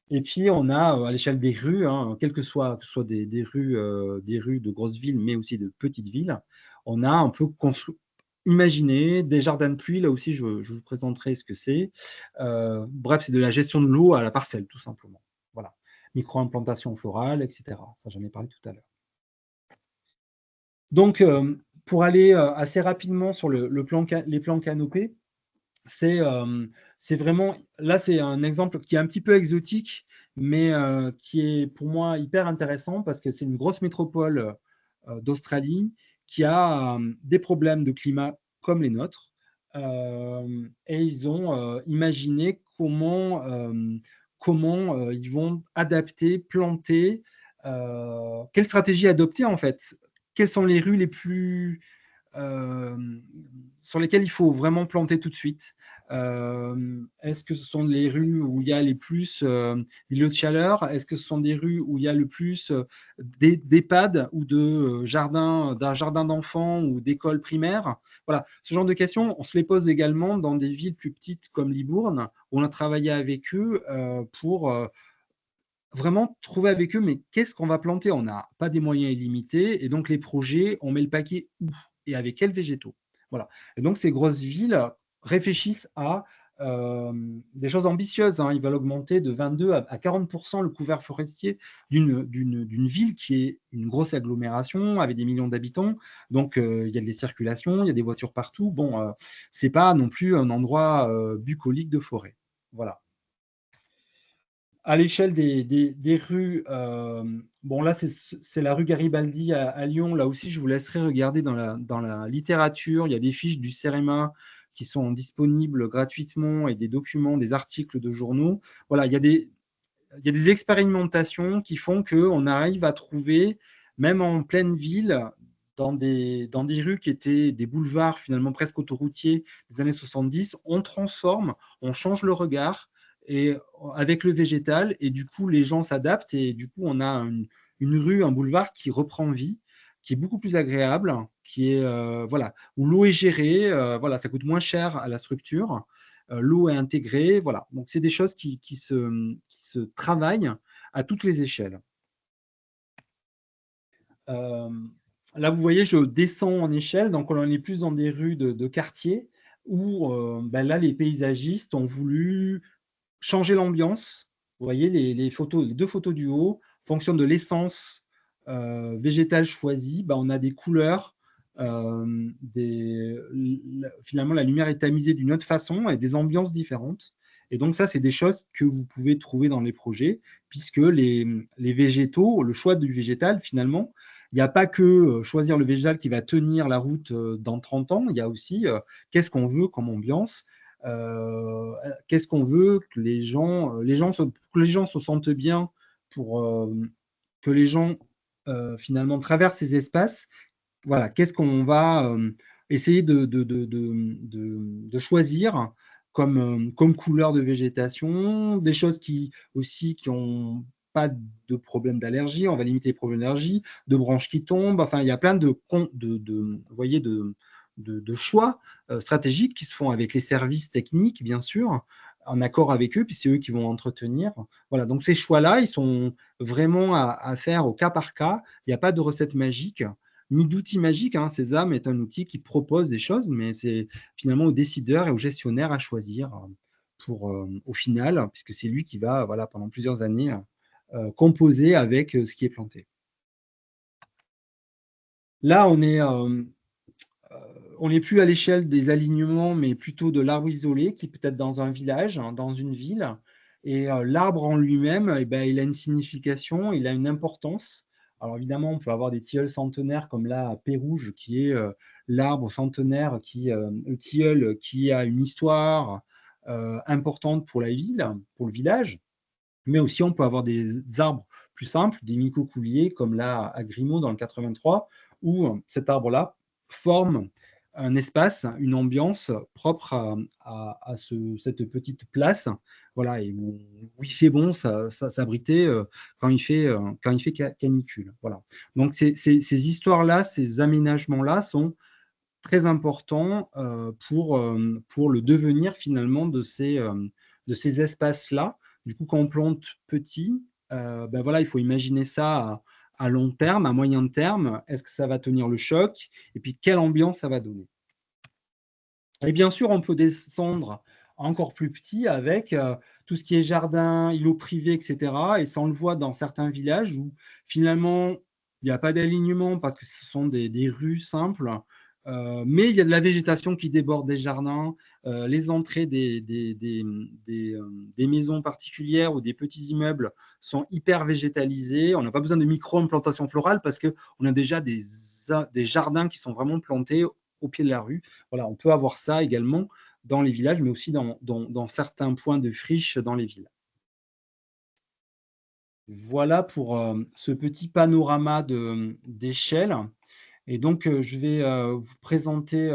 Et puis, on a à l'échelle des rues, hein, quelles que ce soit des rues de grosses villes, mais aussi de petites villes, on a un peu imaginé des jardins de pluie. Là aussi, je vous présenterai ce que c'est. Bref, c'est de la gestion de l'eau à la parcelle, tout simplement. Voilà. Micro-implantation florale, etc. Ça, j'en ai parlé tout à l'heure. Donc, pour aller assez rapidement sur les plans canopés, c'est vraiment, là, c'est un exemple qui est un petit peu exotique, mais qui est pour moi hyper intéressant parce que c'est une grosse métropole d'Australie qui a des problèmes de climat comme les nôtres. Et ils ont imaginé comment ils vont adapter, planter, quelle stratégie adopter en fait, quelles sont les rues les plus sur lesquelles il faut vraiment planter tout de suite. Est-ce que ce sont les rues où il y a les plus des lieux de chaleur? Est-ce que ce sont des rues où il y a le plus d'EHPAD ou d'un jardin d'enfants ou d'écoles primaires? Voilà, ce genre de questions, on se les pose également dans des villes plus petites comme Libourne, où on a travaillé avec eux pour vraiment trouver avec eux, mais qu'est-ce qu'on va planter? On n'a pas des moyens illimités, et donc les projets, on met le paquet où et avec quels végétaux? Voilà. Et donc ces grosses villes réfléchissent à des choses ambitieuses, hein. Ils veulent augmenter de 22 à 40% le couvert forestier d'une ville qui est une grosse agglomération avec des millions d'habitants. Donc il y a des circulations, il y a des voitures partout. Bon, c'est pas non plus un endroit bucolique de forêt. Voilà. À l'échelle des rues, bon là c'est la rue Garibaldi à Lyon. Là aussi, je vous laisserai regarder dans la littérature. Il y a des fiches du CEREMA qui sont disponibles gratuitement, et des documents, des articles de journaux. Voilà, il y a des expérimentations qui font qu'on arrive à trouver, même en pleine ville, dans des rues qui étaient des boulevards finalement presque autoroutiers des années 70, on transforme, on change le regard et avec le végétal, et du coup les gens s'adaptent, et du coup on a une rue, un boulevard qui reprend vie, qui est beaucoup plus agréable, qui est voilà, où l'eau est gérée, voilà, ça coûte moins cher à la structure, l'eau est intégrée, voilà. Donc c'est des choses qui se travaillent à toutes les échelles. Euh, Là, vous voyez, je descends en échelle, donc on est plus dans des rues de quartier où ben là, les paysagistes ont voulu changer l'ambiance. Vous voyez, les photos, les deux photos du haut, en fonction de l'essence végétale choisie, ben, on a des couleurs, finalement, la lumière est tamisée d'une autre façon et des ambiances différentes. Et donc, ça, c'est des choses que vous pouvez trouver dans les projets, puisque les végétaux, le choix du végétal, finalement, il n'y a pas que choisir le végétal qui va tenir la route dans 30 ans, il y a aussi qu'est-ce qu'on veut comme ambiance, qu'est-ce qu'on veut que que les gens se sentent bien, pour que les gens finalement traversent ces espaces. Voilà, qu'est-ce qu'on va essayer de choisir comme couleur de végétation, des choses qui aussi qui ont pas de problème d'allergie, on va limiter les problèmes d'allergie, de branches qui tombent, enfin il y a plein vous voyez, de choix stratégiques qui se font avec les services techniques, bien sûr, en accord avec eux, puis c'est eux qui vont entretenir. Voilà, donc ces choix-là, ils sont vraiment à faire au cas par cas. Il n'y a pas de recette magique ni d'outils magiques, hein. Sésame est un outil qui propose des choses, mais c'est finalement aux décideurs et aux gestionnaires à choisir au final, puisque c'est lui qui va, voilà, pendant plusieurs années, composer avec ce qui est planté. Là, on n'est plus à l'échelle des alignements, mais plutôt de l'arbre isolé qui peut être dans un village, hein, dans une ville. Et l'arbre en lui-même, eh ben, il a une signification, il a une importance. Alors évidemment, on peut avoir des tilleuls centenaires comme là à Pérouge, qui est l'arbre centenaire, le tilleul qui a une histoire importante pour la ville, pour le village. Mais aussi, on peut avoir des arbres plus simples, des micocouliers, comme là à Grimaud dans le 83, où cet arbre-là forme un espace, une ambiance propre cette petite place, voilà, et où il fait bon s'abriter quand il fait canicule. Voilà. Donc ces histoires-là, ces aménagements-là sont très importants pour le devenir finalement de ces espaces-là. Du coup, quand on plante petit, ben voilà, il faut imaginer ça à long terme, à moyen terme. Est-ce que ça va tenir le choc? Et puis, quelle ambiance ça va donner? Et bien sûr, on peut descendre encore plus petit avec tout ce qui est jardin, îlots privés, etc. Et ça, on le voit dans certains villages où finalement, il n'y a pas d'alignement parce que ce sont des rues simples. Mais il y a de la végétation qui déborde des jardins, les entrées des maisons particulières ou des petits immeubles sont hyper végétalisés. On n'a pas besoin de micro-implantation florale parce qu'on a déjà des jardins qui sont vraiment plantés au pied de la rue. Voilà, on peut avoir ça également dans les villages, mais aussi dans certains points de friche dans les villes. Voilà pour ce petit panorama d'échelle. Et donc, je vais vous présenter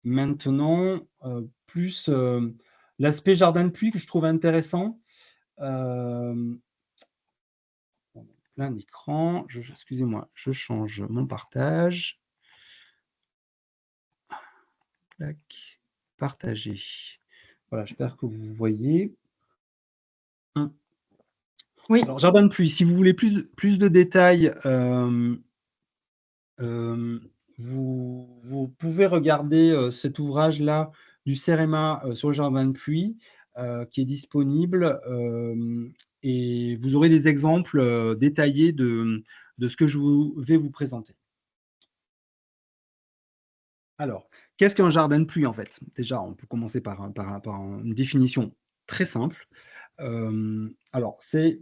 maintenant, plus l'aspect jardin de pluie que je trouve intéressant. Plein d'écran. Excusez-moi, je change mon partage. Clac, partager. Voilà, j'espère que vous voyez. Oui. Alors, jardin de pluie, si vous voulez plus de détails, vous pouvez regarder cet ouvrage-là du CEREMA sur le jardin de pluie qui est disponible et vous aurez des exemples détaillés de ce que je vais vous présenter. Alors, qu'est-ce qu'un jardin de pluie en fait? Déjà, on peut commencer par une définition très simple. Alors, c'est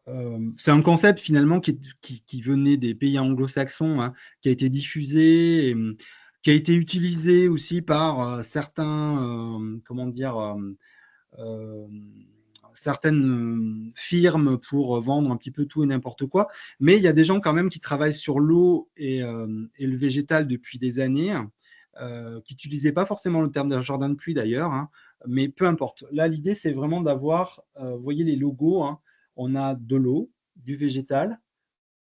un concept finalement qui venait des pays anglo-saxons, hein, qui a été diffusé, et, qui a été utilisé aussi par certains, comment dire, certaines firmes pour vendre un petit peu tout et n'importe quoi. Mais il y a des gens quand même qui travaillent sur l'eau et le végétal depuis des années, qui n'utilisaient pas forcément le terme d'un jardin de pluie d'ailleurs, hein, mais peu importe. Là, l'idée, c'est vraiment d'avoir, vous voyez les logos, hein, on a de l'eau, du végétal,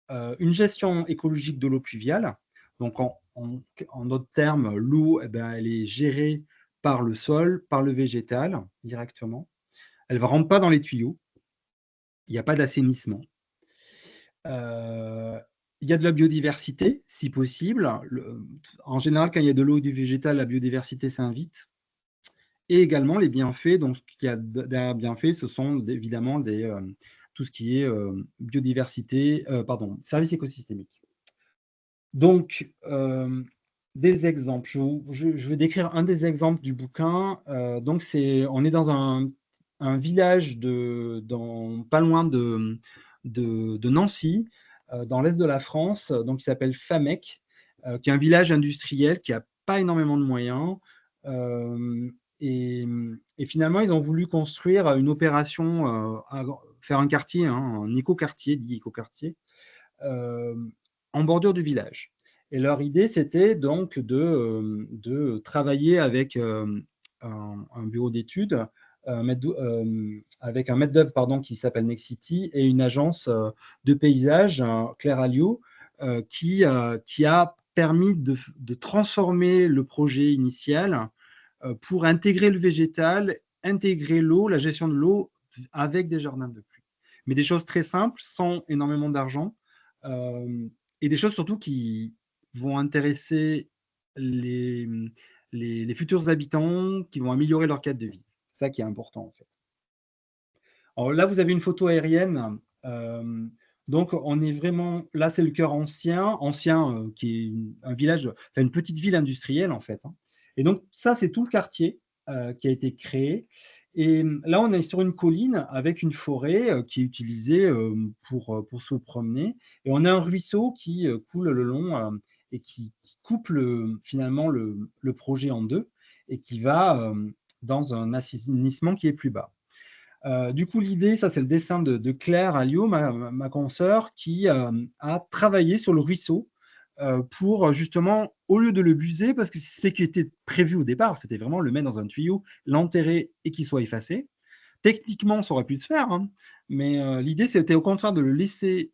une gestion écologique de l'eau pluviale. Donc, en d'autres termes, l'eau, eh ben, elle est gérée par le sol, par le végétal directement. Elle ne rentre pas dans les tuyaux. Il n'y a pas d'assainissement. Il y a de la biodiversité, si possible. En général, quand il y a de l'eau et du végétal, la biodiversité s'invite. Et également les bienfaits. Donc, ce qu'il y a derrière bienfaits, ce sont évidemment tout ce qui est biodiversité, services écosystémiques. Donc, des exemples. Je vais décrire un des exemples du bouquin. Donc, on est dans un village pas loin de Nancy, dans l'est de la France, donc qui s'appelle Famec, qui est un village industriel qui n'a pas énormément de moyens. Et, finalement, ils ont voulu construire une opération, faire un quartier, hein, un écoquartier, dit écoquartier, en bordure du village. Et leur idée, c'était donc de travailler avec un bureau d'études, avec un maître d'œuvre qui s'appelle Nexity et une agence de paysage, Claire Alliot, qui a permis de transformer le projet initial pour intégrer le végétal, intégrer l'eau, la gestion de l'eau avec des jardins de pluie. Mais des choses très simples, sans énormément d'argent, et des choses surtout qui vont intéresser les futurs habitants, qui vont améliorer leur cadre de vie. C'est ça qui est important en fait. Alors là, vous avez une photo aérienne. Donc, on est vraiment, là, c'est le cœur ancien qui est un village, enfin une petite ville industrielle en fait, hein. Et donc, ça, c'est tout le quartier qui a été créé. Et là, on est sur une colline avec une forêt qui est utilisée pour se promener. Et on a un ruisseau qui coule le long et qui coupe finalement le projet en deux et qui va dans un assainissement qui est plus bas. Du coup, l'idée, ça c'est le dessin de Claire Alliot, ma consoeur, qui a travaillé sur le ruisseau pour justement, au lieu de le buser, parce que c'est ce qui était prévu au départ, c'était vraiment le mettre dans un tuyau, l'enterrer et qu'il soit effacé. Techniquement, ça aurait pu se faire, hein, mais l'idée, c'était au contraire de le laisser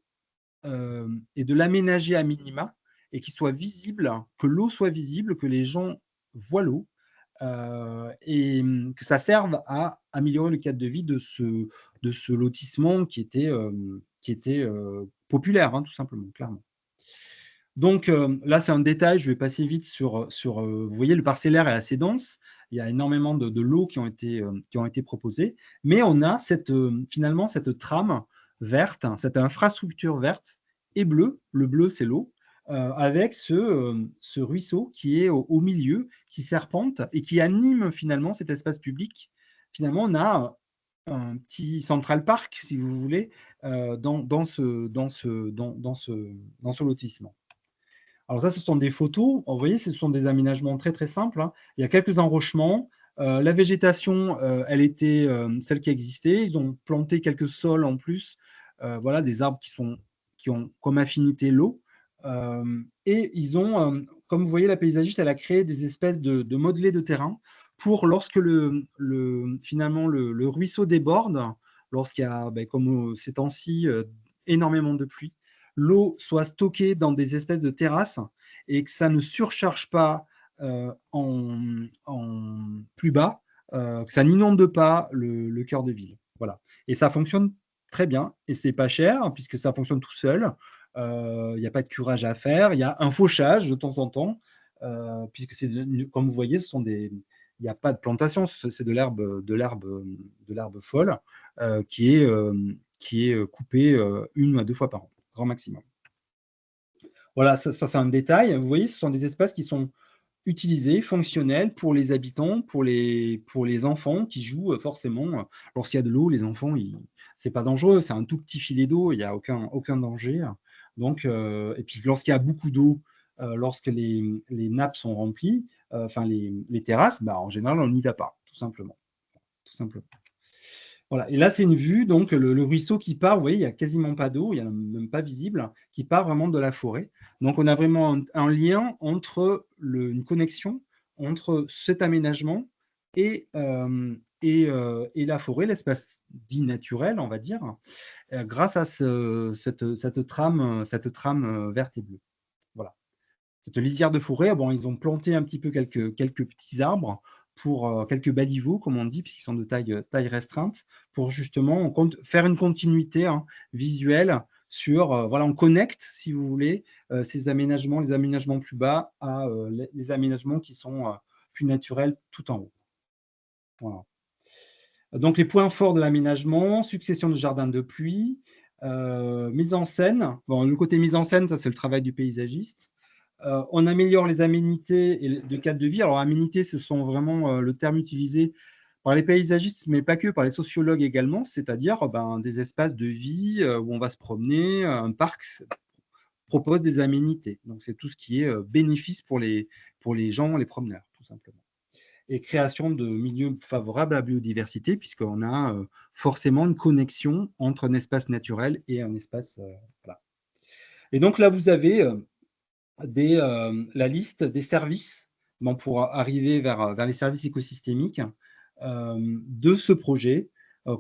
et de l'aménager à minima et qu'il soit visible, que l'eau soit visible, que les gens voient l'eau. Et que ça serve à améliorer le cadre de vie de ce lotissement qui était populaire, hein, tout simplement, clairement. Donc là, c'est un détail, je vais passer vite sur vous voyez, le parcellaire est assez dense, il y a énormément de lots qui ont été proposés, mais on a finalement cette trame verte, cette infrastructure verte et bleue, le bleu, c'est l'eau, avec ce ruisseau qui est au milieu, qui serpente et qui anime finalement cet espace public. Finalement, on a un petit Central Park, si vous voulez, dans ce lotissement. Alors ça, ce sont des photos. Vous voyez, ce sont des aménagements très, très simples, hein. Il y a quelques enrochements. La végétation, elle était celle qui existait. Ils ont planté quelques sols en plus. Voilà, des arbres qui ont comme affinité l'eau. Et ils ont comme vous voyez, la paysagiste, elle a créé des espèces de modelés de terrain pour lorsque finalement le ruisseau déborde, lorsqu'il y a, comme ces temps-ci, énormément de pluie, l'eau soit stockée dans des espèces de terrasses et que ça ne surcharge pas en plus bas, que ça n'inonde pas le cœur de ville. Voilà. Et ça fonctionne très bien et c'est pas cher puisque ça fonctionne tout seul. Il n'y a pas de curage à faire. Il y a un fauchage de temps en temps, puisque comme vous voyez, il n'y a pas de plantation, c'est de l'herbe folle qui est coupée 1 à 2 fois par an, grand maximum. Voilà, ça c'est un détail. Vous voyez, ce sont des espaces qui sont utilisés, fonctionnels pour les habitants, pour les enfants qui jouent forcément. Lorsqu'il y a de l'eau, les enfants, c'est pas dangereux, c'est un tout petit filet d'eau, il n'y a aucun danger. Donc, et puis lorsqu'il y a beaucoup d'eau, lorsque les nappes sont remplies, enfin les terrasses, en général, on n'y va pas, tout simplement. Tout simplement. Voilà. Et là, c'est une vue, donc le ruisseau qui part, vous voyez, il n'y a quasiment pas d'eau, il n'y en a même pas visible, qui part vraiment de la forêt. Donc, on a vraiment un lien une connexion entre cet aménagement et la forêt, l'espace dit naturel, on va dire, grâce à cette trame verte et bleue. Voilà. Cette lisière de forêt, bon, ils ont planté un petit peu quelques petits arbres pour quelques baliveaux, comme on dit, puisqu'ils sont de taille restreinte, pour justement faire une continuité visuelle sur, voilà, on connecte, si vous voulez, ces aménagements, les aménagements plus bas à les aménagements qui sont plus naturels tout en haut. Voilà. Donc, les points forts de l'aménagement, succession de jardins de pluie, mise en scène. Bon, le côté mise en scène, ça, c'est le travail du paysagiste. On améliore les aménités de cadre de vie. Alors, aménités, ce sont vraiment le terme utilisé par les paysagistes, mais pas que, par les sociologues également, c'est-à-dire des espaces de vie où on va se promener. Un parc propose des aménités. Donc, c'est tout ce qui est bénéfice pour les gens, les promeneurs, tout simplement. Et création de milieux favorables à la biodiversité, puisqu'on a forcément une connexion entre un espace naturel et un espace. Voilà. Et donc là, vous avez la liste des services pour arriver vers les services écosystémiques de ce projet.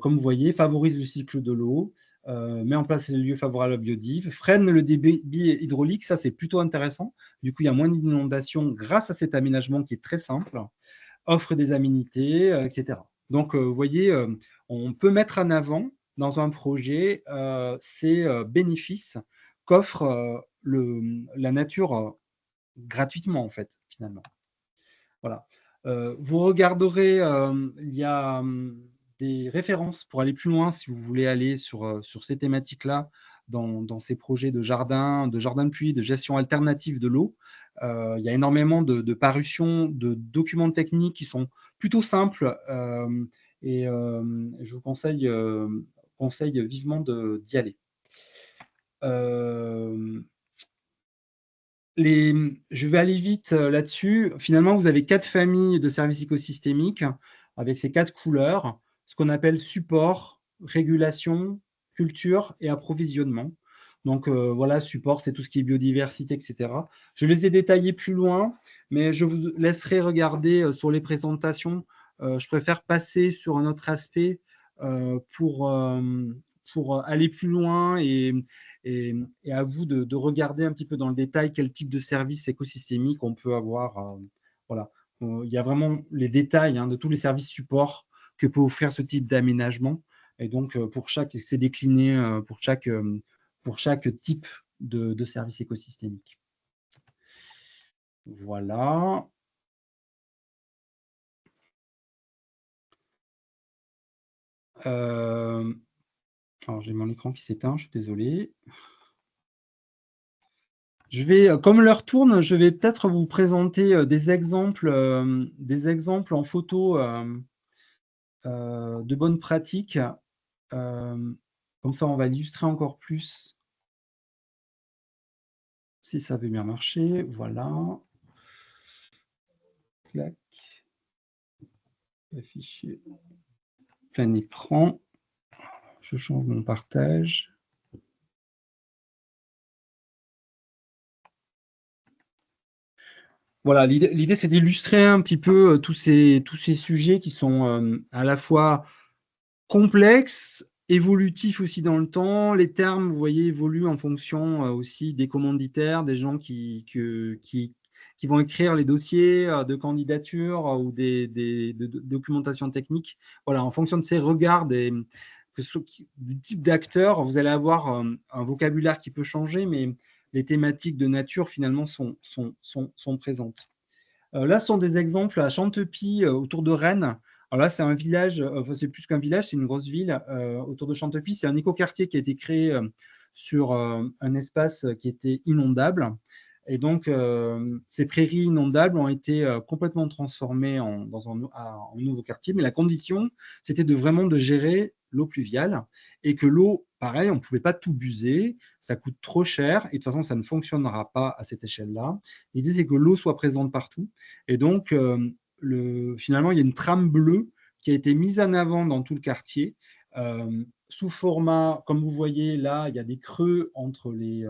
Comme vous voyez, favorise le cycle de l'eau, met en place les lieux favorables à la biodive, freine le débit hydraulique, ça c'est plutôt intéressant. Du coup, il y a moins d'inondations grâce à cet aménagement qui est très simple, offre des aménités, etc. Donc, vous voyez, on peut mettre en avant dans un projet ces bénéfices qu'offre la nature gratuitement, en fait, finalement. Voilà. Vous regarderez, il y a des références pour aller plus loin si vous voulez aller sur ces thématiques-là dans ces projets de jardin de pluie, de gestion alternative de l'eau. Il y a énormément de parutions, de documents techniques qui sont plutôt simples et je vous conseille vivement d'y aller. Je vais aller vite là-dessus. Finalement, vous avez 4 familles de services écosystémiques avec ces 4 couleurs, ce qu'on appelle support, régulation, culture et approvisionnement. Donc voilà, support, c'est tout ce qui est biodiversité, etc. Je les ai détaillés plus loin, mais je vous laisserai regarder sur les présentations. Je préfère passer sur un autre aspect pour aller plus loin et à vous de regarder un petit peu dans le détail quel type de service écosystémique on peut avoir. Voilà. Il y a vraiment les détails de tous les services supports que peut offrir ce type d'aménagement. Et donc, c'est décliné pour chaque type de service écosystémique. Voilà. Alors, j'ai mon écran qui s'éteint, je suis désolé. Je vais, comme l'heure tourne, je vais peut-être vous présenter des exemples en photo de bonnes pratiques. Comme ça, on va illustrer encore plus si ça veut bien marcher. Voilà. Clac. Afficher plein écran. Je change mon partage. Voilà, l'idée, c'est d'illustrer un petit peu tous ces sujets qui sont à la fois complexes, évolutifs aussi dans le temps. Les termes, vous voyez, évoluent en fonction aussi des commanditaires, des gens qui vont écrire les dossiers de candidature ou de documentation technique. Voilà, en fonction de ces regards du type d'acteur, vous allez avoir un vocabulaire qui peut changer, mais les thématiques de nature, finalement, sont présentes. Là, ce sont des exemples à Chantepie, autour de Rennes. Alors là, c'est un village, enfin, c'est plus qu'un village, c'est une grosse ville autour de Chantepie. C'est un écoquartier qui a été créé sur un espace qui était inondable. Et donc, ces prairies inondables ont été complètement transformées en nouveau quartier. Mais la condition, c'était vraiment de gérer l'eau pluviale et que l'eau, pareil, on ne pouvait pas tout buser, ça coûte trop cher et de toute façon, ça ne fonctionnera pas à cette échelle-là. L'idée, c'est que l'eau soit présente partout. Et donc, finalement, il y a une trame bleue qui a été mise en avant dans tout le quartier, sous format, comme vous voyez là, il y a des creux entre les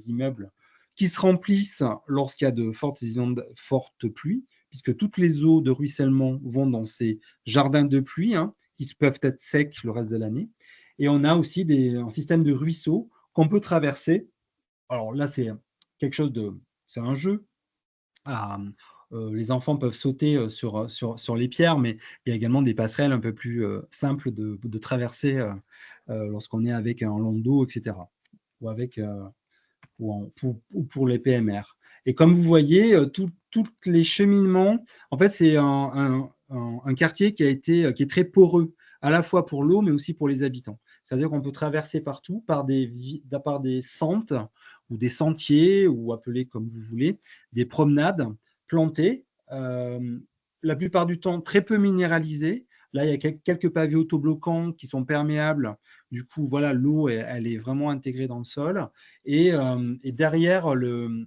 immeubles qui se remplissent lorsqu'il y a de fortes pluies, puisque toutes les eaux de ruissellement vont dans ces jardins de pluie, hein, qui peuvent être secs le reste de l'année. Et on a aussi un système de ruisseaux qu'on peut traverser. Alors là, c'est un jeu, ah, les enfants peuvent sauter sur les pierres, mais il y a également des passerelles un peu plus simples de traverser lorsqu'on est avec un landau, etc. Ou, avec, ou pour les PMR. Et comme vous voyez, tous les cheminements, en fait, c'est un quartier qui est très poreux, à la fois pour l'eau, mais aussi pour les habitants. C'est-à-dire qu'on peut traverser partout par des sentes ou des sentiers, ou appelés comme vous voulez, des promenades plantées, la plupart du temps très peu minéralisées. Là, il y a quelques pavés autobloquants qui sont perméables. Du coup, voilà, l'eau, elle est vraiment intégrée dans le sol. Et derrière le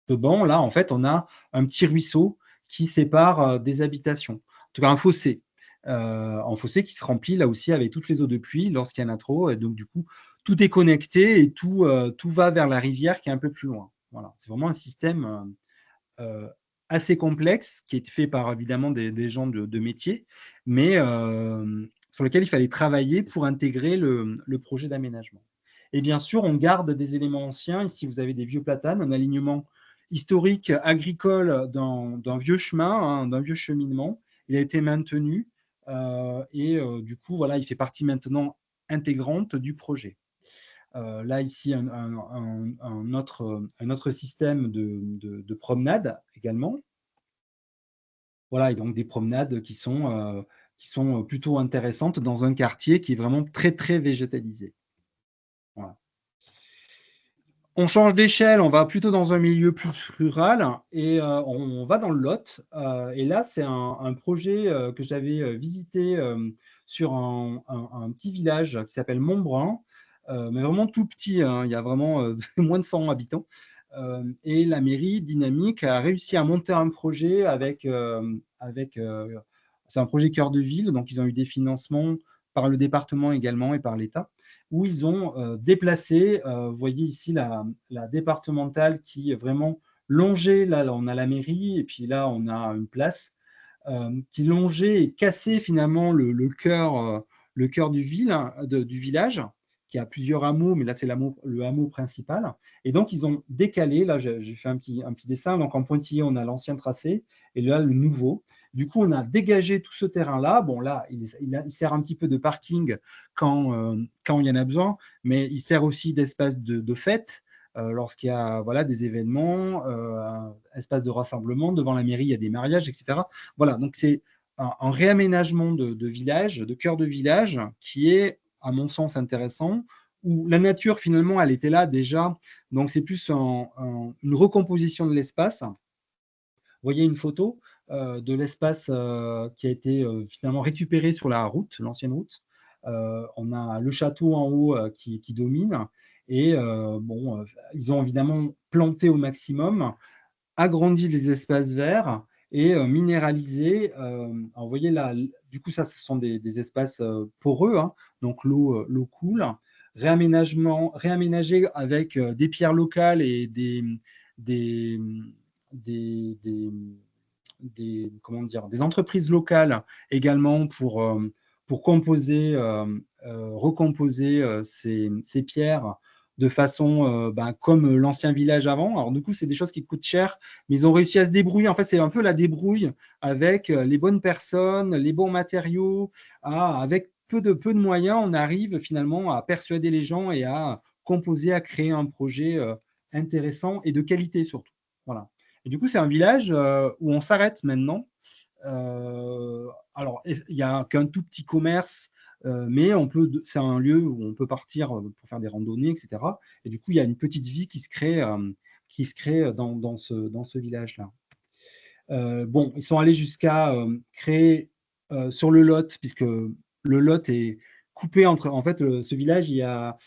banc, là, en fait, on a un petit ruisseau qui sépare des habitations. En tout cas, un fossé. Un fossé qui se remplit là aussi avec toutes les eaux de pluie lorsqu'il y en a trop. Et donc, du coup, tout est connecté et tout va vers la rivière qui est un peu plus loin. Voilà. C'est vraiment un système assez complexe qui est fait par évidemment des gens de métier, mais sur lequel il fallait travailler pour intégrer le projet d'aménagement. Et bien sûr, on garde des éléments anciens. Ici, vous avez des vieux platanes, un alignement historique agricole d'un vieux chemin, hein, d'un vieux cheminement. Il a été maintenu du coup, voilà, il fait partie maintenant intégrante du projet. Là, ici, un autre système de promenade également. Voilà, et donc des promenades qui sont plutôt intéressantes dans un quartier qui est vraiment très, très végétalisé. Voilà. On change d'échelle, on va plutôt dans un milieu plus rural et on va dans le Lot. Et là, c'est un projet que j'avais visité sur un petit village qui s'appelle Montbrun, mais vraiment tout petit, hein. Il y a vraiment moins de 100 habitants. Et la mairie dynamique a réussi à monter un projet c'est un projet cœur de ville, donc ils ont eu des financements par le département également et par l'État, où ils ont déplacé, vous voyez ici la départementale qui est vraiment longée, là on a la mairie, et puis là on a une place, qui longeait et cassait finalement le cœur du village, qui a plusieurs hameaux, mais là c'est le hameau principal. Et donc ils ont décalé, là j'ai fait un petit dessin, donc en pointillé on a l'ancien tracé, et là le nouveau. Du coup, on a dégagé tout ce terrain-là. Bon, là, il sert un petit peu de parking quand il y en a besoin, mais il sert aussi d'espace de fête lorsqu'il y a voilà, des événements, espace de rassemblement. Devant la mairie, il y a des mariages, etc. Voilà, donc c'est un réaménagement de village, de cœur de village, qui est, à mon sens, intéressant, où la nature, finalement, elle était là déjà. Donc, c'est plus une recomposition de l'espace. Vous voyez une photo de l'espace qui a été finalement récupéré sur la route, l'ancienne route. On a le château en haut qui domine. Et bon, ils ont évidemment planté au maximum, agrandi les espaces verts et minéralisé. Alors, vous voyez là, du coup, ça, ce sont des espaces poreux, hein, donc l'eau coule. Réaménagé avec des pierres locales et des, comment dire, des entreprises locales également pour composer, recomposer ces pierres de façon comme l'ancien village avant. Alors du coup, c'est des choses qui coûtent cher, mais ils ont réussi à se débrouiller. En fait, c'est un peu la débrouille avec les bonnes personnes, les bons matériaux, avec peu de moyens, on arrive finalement à persuader les gens et à composer, à créer un projet intéressant et de qualité surtout. Voilà. Et du coup, c'est un village où on s'arrête maintenant. Alors, il n'y a qu'un tout petit commerce, mais c'est un lieu où on peut partir pour faire des randonnées, etc. Et du coup, il y a une petite vie qui se crée dans ce village-là. Bon, ils sont allés jusqu'à créer sur le Lot, puisque le Lot est coupé entre. En fait, ce village, il y a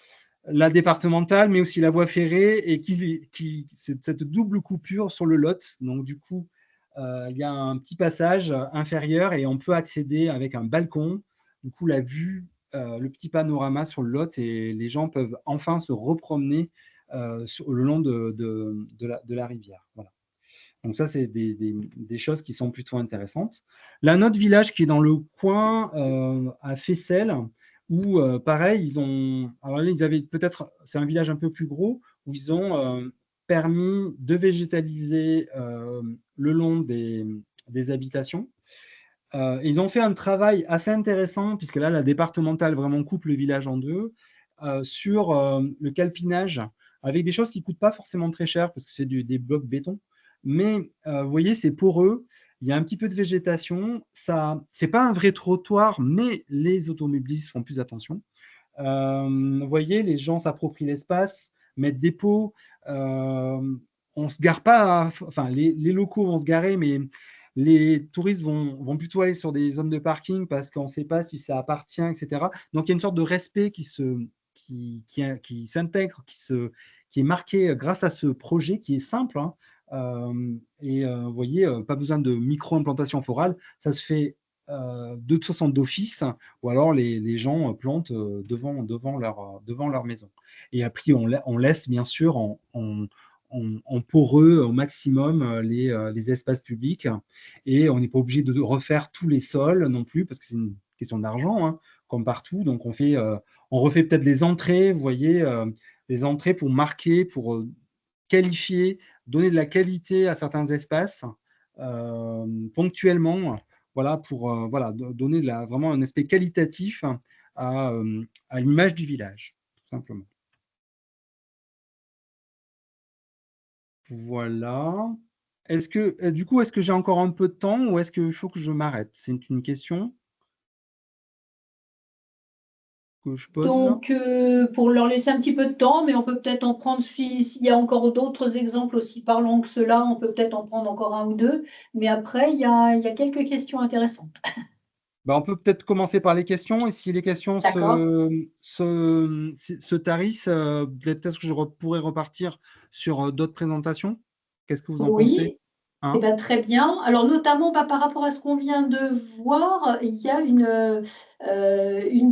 la départementale, mais aussi la voie ferrée, et cette double coupure sur le Lot. Donc, du coup, il y a un petit passage inférieur et on peut accéder avec un balcon. Du coup, la vue, le petit panorama sur le Lot, et les gens peuvent enfin se repromener le long de la rivière. Voilà. Donc ça, c'est des choses qui sont plutôt intéressantes. Là, un autre village qui est dans le coin, à Fessel, où pareil, alors là, ils avaient peut-être, c'est un village un peu plus gros, où ils ont permis de végétaliser le long des habitations. Ils ont fait un travail assez intéressant, puisque là, la départementale vraiment coupe le village en deux, sur le calpinage, avec des choses qui ne coûtent pas forcément très cher, parce que c'est des blocs béton. Mais vous voyez, c'est poreux, il y a un petit peu de végétation, ça ne fait pas un vrai trottoir, mais les automobilistes font plus attention. Vous voyez, les gens s'approprient l'espace, mettent des pots, on ne se gare pas, enfin les locaux vont se garer, mais les touristes vont plutôt aller sur des zones de parking parce qu'on ne sait pas si ça appartient, etc. Donc il y a une sorte de respect qui s'intègre, qui est marqué grâce à ce projet qui est simple, hein. Vous voyez, pas besoin de micro-implantation florale, ça se fait de toute façon d'office, ou alors les gens plantent devant leur maison. Et après, on laisse bien sûr en poreux au maximum les espaces publics, et on n'est pas obligé de refaire tous les sols non plus, parce que c'est une question d'argent, hein, comme partout. Donc on refait peut-être les entrées, vous voyez, les entrées pour marquer, pour qualifier, donner de la qualité à certains espaces ponctuellement, voilà, pour donner vraiment un aspect qualitatif à l'image du village, tout simplement. Voilà. Du coup, est-ce que j'ai encore un peu de temps, ou est-ce qu'il faut que je m'arrête? C'est une question que je pose là. Donc, pour leur laisser un petit peu de temps, mais on peut peut-être en prendre, s'il y a encore d'autres exemples aussi parlants que ceux-là, on peut peut-être en prendre encore un ou deux. Mais après, il y a quelques questions intéressantes. On peut peut-être commencer par les questions, et si les questions D'accord? se tarissent, peut-être que pourrais repartir sur d'autres présentations. Qu'est-ce que vous en pensez? Oui. Eh Hein? ben, très bien. Alors, notamment, par rapport à ce qu'on vient de voir, il y a une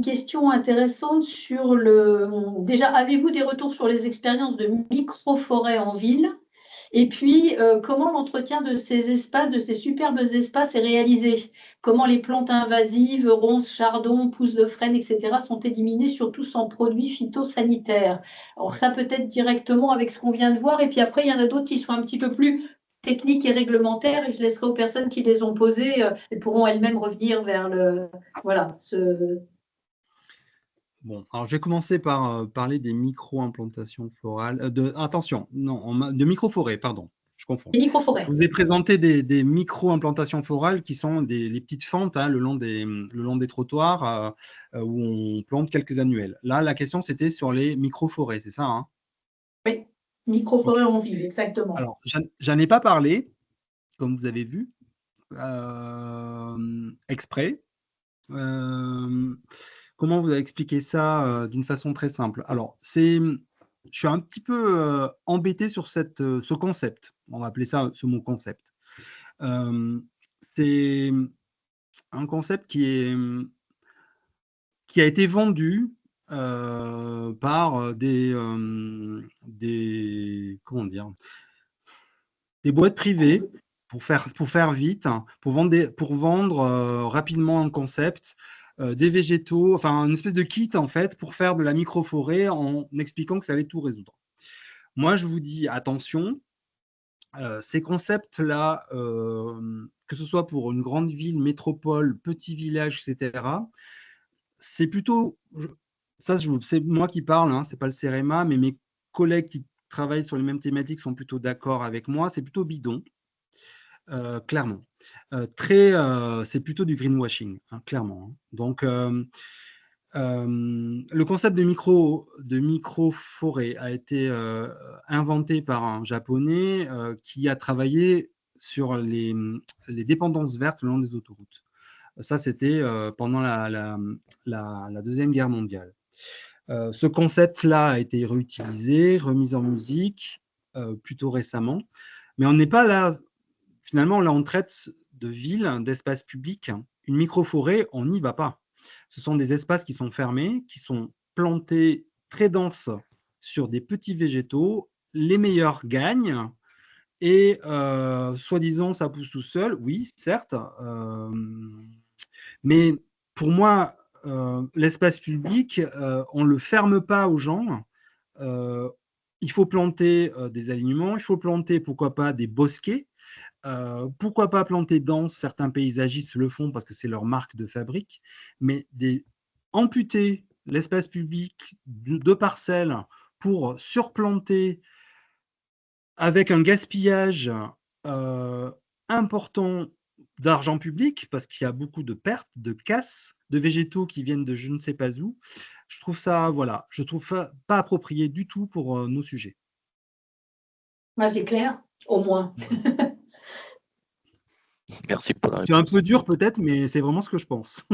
question intéressante sur Déjà, avez-vous des retours sur les expériences de micro-forêts en ville? Et puis, comment l'entretien de ces espaces, de ces superbes espaces est réalisé? Comment les plantes invasives, ronces, chardons, pousses de frêne, etc., sont éliminées, surtout sans produits phytosanitaires? Alors Ouais. ça, peut-être directement avec ce qu'on vient de voir. Et puis après, il y en a d'autres qui sont un petit peu plus techniques et réglementaires, et je laisserai aux personnes qui les ont posées, elles pourront elles-mêmes revenir vers voilà, Bon, alors je vais commencer par parler des micro-implantations florales. Attention, non, de micro-forêts, pardon, je confonds. les Je microforêts. vous ai présenté des micro-implantations florales qui sont les petites fentes, hein, le long des trottoirs, où on plante quelques annuelles. Là, la question, c'était sur les micro-forêts, c'est ça, hein? Oui, Ok. microforêts en ville, exactement. Alors, j'en ai pas parlé, comme vous avez vu, exprès. Euh, Comment vous avez expliqué ça d'une façon très simple? Alors, je suis un petit peu embêté sur ce concept. On va appeler ça ce mot concept. Euh, c'est un concept qui a été vendu par comment dire? des boîtes privées pour faire vite, pour vendre rapidement un concept, des végétaux, enfin une espèce de kit en fait pour faire de la microforêt en expliquant que ça allait tout résoudre. Moi, je vous dis attention, ces concepts-là, que ce soit pour une grande ville, métropole, petit village, etc., c'est plutôt, ça c'est moi qui parle, hein, c'est pas le CEREMA, mais mes collègues qui travaillent sur les mêmes thématiques sont plutôt d'accord avec moi, c'est plutôt bidon, clairement. C'est plutôt du greenwashing, hein, clairement, hein. Donc, le concept de micro-forêt a été inventé par un Japonais qui a travaillé sur les dépendances vertes le long des autoroutes. Ça, c'était pendant la Deuxième Guerre mondiale. Ce concept-là a été réutilisé, remis en musique plutôt récemment. Mais on n'est pas là, finalement, là, on traite de villes, d'espaces publics. Une microforêt, on n'y va pas. Ce sont des espaces qui sont fermés, qui sont plantés très denses sur des petits végétaux. Les meilleurs gagnent. Et soi-disant, ça pousse tout seul. Oui, certes. Mais pour moi, l'espace public, on ne le ferme pas aux gens. Il faut planter des alignements, il faut planter, pourquoi pas, des bosquets. Pourquoi pas planter dense, certains paysagistes le font parce que c'est leur marque de fabrique, mais amputer l'espace public de parcelles pour surplanter avec un gaspillage important d'argent public, parce qu'il y a beaucoup de pertes, de casses, de végétaux qui viennent de je ne sais pas où. Je trouve ça, voilà, je trouve pas approprié du tout pour nos sujets. Bah, c'est clair, au moins. Voilà. Merci pour la C'est un réponse. peu dur peut-être, mais c'est vraiment ce que je pense.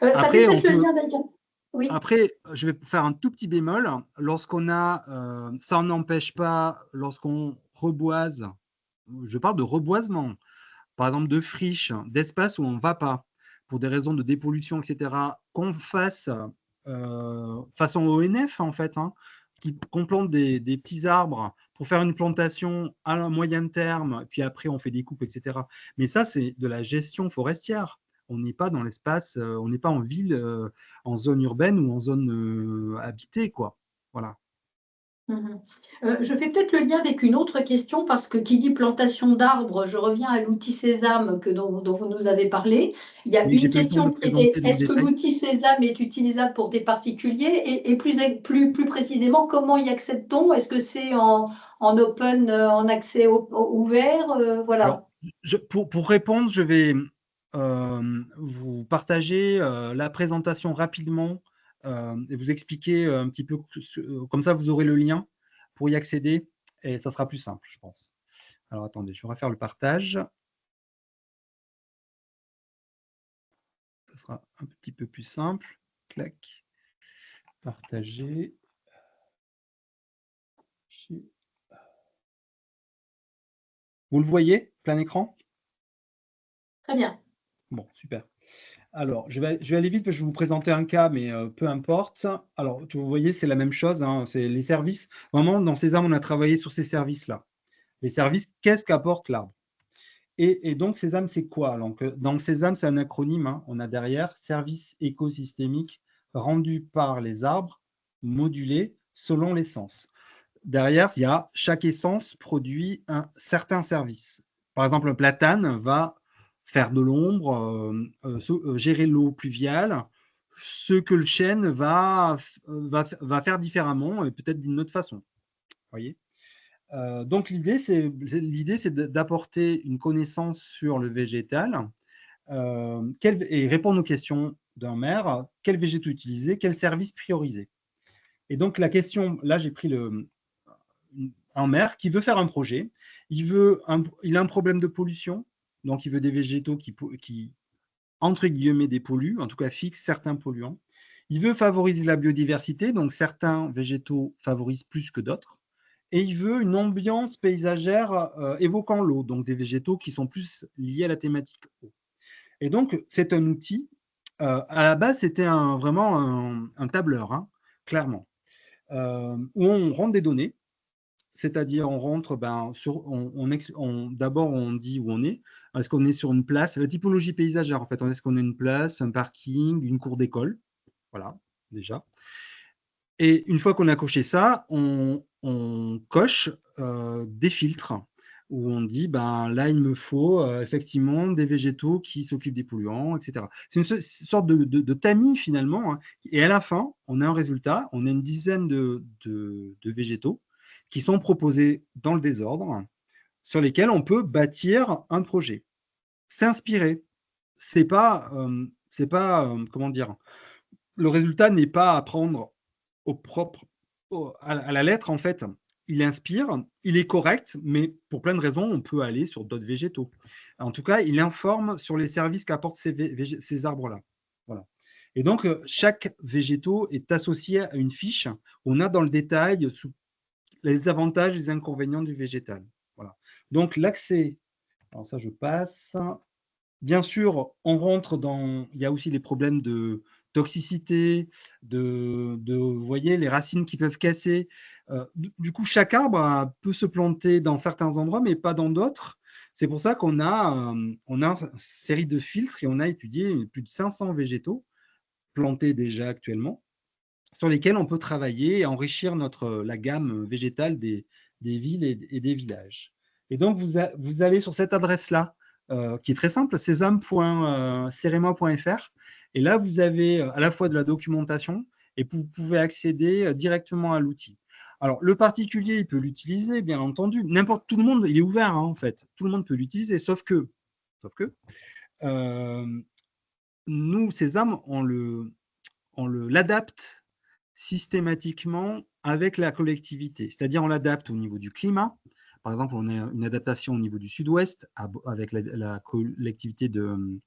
Ça fait peut-être le lien d'ailleurs. Oui. Après, je vais faire un tout petit bémol. Lorsqu'on a, ça n'empêche pas, lorsqu'on reboise, je parle de reboisement, par exemple de friches, d'espaces où on ne va pas, pour des raisons de dépollution, etc., qu'on fasse façon ONF, en fait, hein, qu'on plante des petits arbres pour faire une plantation à moyen terme, puis après on fait des coupes, etc. Mais ça, c'est de la gestion forestière. On n'est pas dans l'espace, on n'est pas en ville, en zone urbaine ou en zone habitée, quoi. Voilà. Je fais peut-être le lien avec une autre question parce que qui dit plantation d'arbres, je reviens à l'outil Sésame dont vous nous avez parlé. Il y a Oui, j'ai une pas eu le temps de question qui était: présenter dans le est-ce que détail. l'outil Sésame est utilisable pour des particuliers et plus précisément, comment y accède-t-on? Est-ce que c'est en open, en accès ouvert? Voilà. Alors, pour répondre, je vais vous partager la présentation rapidement et vous expliquer un petit peu, comme ça vous aurez le lien pour y accéder et ça sera plus simple, je pense. Alors attendez, je vais refaire le partage. Ça sera un petit peu plus simple. Clac. Partager. Vous le voyez, plein écran? Très bien. Bon, super. Alors, je vais aller vite parce que je vais vous présenter un cas, mais peu importe. Alors, vous voyez, c'est la même chose, hein, c'est les services. Vraiment, dans Sésame, on a travaillé sur ces services-là. Les services, qu'est-ce qu'apporte l'arbre? Et donc, Sésame, c'est quoi? Donc, dans Sésame, c'est un acronyme, hein, on a derrière service écosystémique rendu par les arbres, modulé selon l'essence. Derrière, il y a chaque essence produit un certain service. Par exemple, un platane va faire de l'ombre, gérer l'eau pluviale, ce que le chêne va faire différemment et peut-être d'une autre façon. Voyez. Donc l'idée, c'est d'apporter une connaissance sur le végétal et répondre aux questions d'un maire. Quel végétaux utiliser, quel service prioriser. Et donc la question, là j'ai pris un maire qui veut faire un projet, il a un problème de pollution, donc il veut des végétaux qui entre guillemets, dépolluent, en tout cas fixent certains polluants. Il veut favoriser la biodiversité, donc certains végétaux favorisent plus que d'autres. Et il veut une ambiance paysagère évoquant l'eau, donc des végétaux qui sont plus liés à la thématique eau. Et donc, c'est un outil. À la base, c'était vraiment un tableur, hein, clairement, où on rentre des données. c'est-à-dire on rentre, d'abord on dit où on est. Est-ce qu'on est sur une place? La typologie paysagère, en fait, est-ce qu'on a une place, un parking, une cour d'école? Voilà, déjà. Et une fois qu'on a coché ça, on coche des filtres où on dit, ben, là, il me faut effectivement des végétaux qui s'occupent des polluants, etc. C'est une sorte de tamis finalement, hein. Et à la fin, on a un résultat, on a une dizaine de végétaux qui sont proposés dans le désordre, sur lesquels on peut bâtir un projet. S'inspirer. Comment dire, le résultat n'est pas à prendre au propre, à la lettre, en fait. Il inspire, il est correct, mais pour plein de raisons, on peut aller sur d'autres végétaux. En tout cas, il informe sur les services qu'apportent ces arbres-là. Voilà. Et donc, chaque végétaux est associé à une fiche. On a dans le détail les avantages et les inconvénients du végétal. Voilà. Donc, l'accès, alors ça, je passe. Bien sûr, on rentre dans. Il y a aussi les problèmes de toxicité, vous voyez, les racines qui peuvent casser. Du coup, chaque arbre peut se planter dans certains endroits, mais pas dans d'autres. C'est pour ça qu'on a une série de filtres et on a étudié plus de 500 végétaux plantés déjà actuellement, sur lesquels on peut travailler et enrichir la gamme végétale des villes et des villages. Et donc, vous allez sur cette adresse-là, qui est très simple, sésame.cerema.fr. Et là, vous avez à la fois de la documentation et vous pouvez accéder directement à l'outil. Alors, le particulier, il peut l'utiliser, bien entendu. Tout le monde, il est ouvert, hein, en fait. Tout le monde peut l'utiliser, sauf que nous, Sésame, l'adapte systématiquement avec la collectivité. C'est-à-dire, on l'adapte au niveau du climat. Par exemple, on a une adaptation au niveau du sud-ouest avec la collectivité de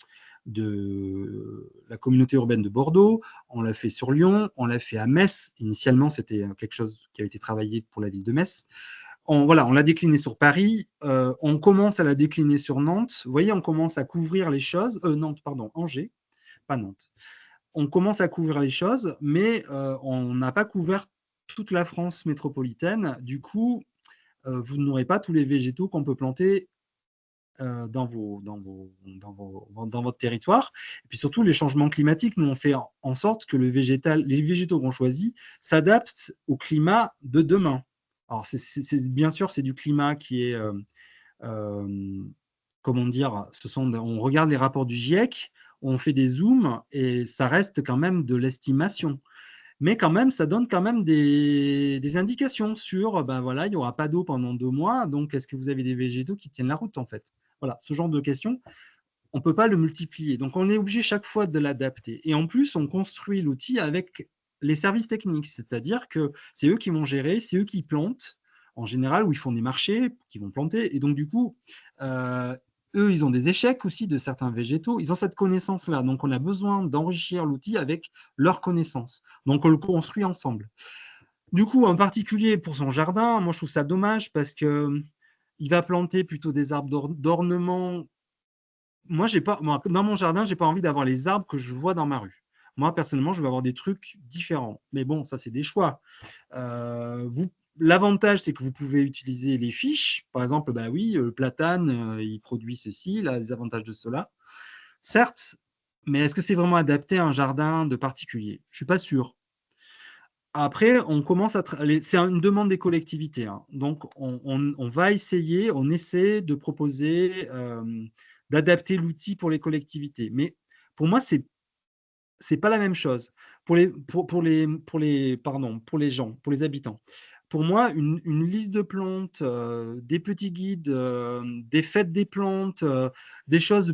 la communauté urbaine de Bordeaux. On l'a fait sur Lyon, on l'a fait à Metz. Initialement, c'était quelque chose qui avait été travaillé pour la ville de Metz. Voilà, on l'a décliné sur Paris. On commence à la décliner sur Nantes. Vous voyez, on commence à couvrir les choses. Nantes, pardon, Angers, pas Nantes. On commence à couvrir les choses, mais on n'a pas couvert toute la France métropolitaine. Du coup, vous n'aurez pas tous les végétaux qu'on peut planter dans votre territoire. Et puis surtout, les changements climatiques, nous, on fait en sorte que les végétaux qu'on choisit s'adaptent au climat de demain. Alors, bien sûr, c'est du climat qui est, comment dire, on regarde les rapports du GIEC, on fait des zooms et ça reste quand même de l'estimation. Mais quand même, ça donne quand même des indications sur, ben voilà, il n'y aura pas d'eau pendant 2 mois, donc est-ce que vous avez des végétaux qui tiennent la route en fait? Voilà, ce genre de questions, on ne peut pas le multiplier. Donc, on est obligé chaque fois de l'adapter. Et en plus, on construit l'outil avec les services techniques, c'est-à-dire que c'est eux qui vont gérer, c'est eux qui plantent, en général, où ils font des marchés, qui vont planter. Et donc, du coup, eux, ils ont des échecs aussi de certains végétaux. Ils ont cette connaissance-là. Donc, on a besoin d'enrichir l'outil avec leurs connaissances. Donc, on le construit ensemble. Du coup, en particulier pour son jardin, moi, je trouve ça dommage parce que il va planter plutôt des arbres d'ornement. Moi, dans mon jardin, j'ai pas envie d'avoir les arbres que je vois dans ma rue. Moi, personnellement, je veux avoir des trucs différents. Mais bon, ça, c'est des choix. L'avantage, c'est que vous pouvez utiliser les fiches. Par exemple, bah oui, le platane, il produit ceci, il a les avantages de cela. Certes, mais est-ce que c'est vraiment adapté à un jardin de particulier? Je suis pas sûr. Après, on commence c'est une demande des collectivités, hein. Donc, on va essayer, on essaie de proposer, d'adapter l'outil pour les collectivités. Mais pour moi, c'est pas la même chose. Pour les gens, pour les habitants. Pour moi, une liste de plantes, des petits guides, des fêtes des plantes, des choses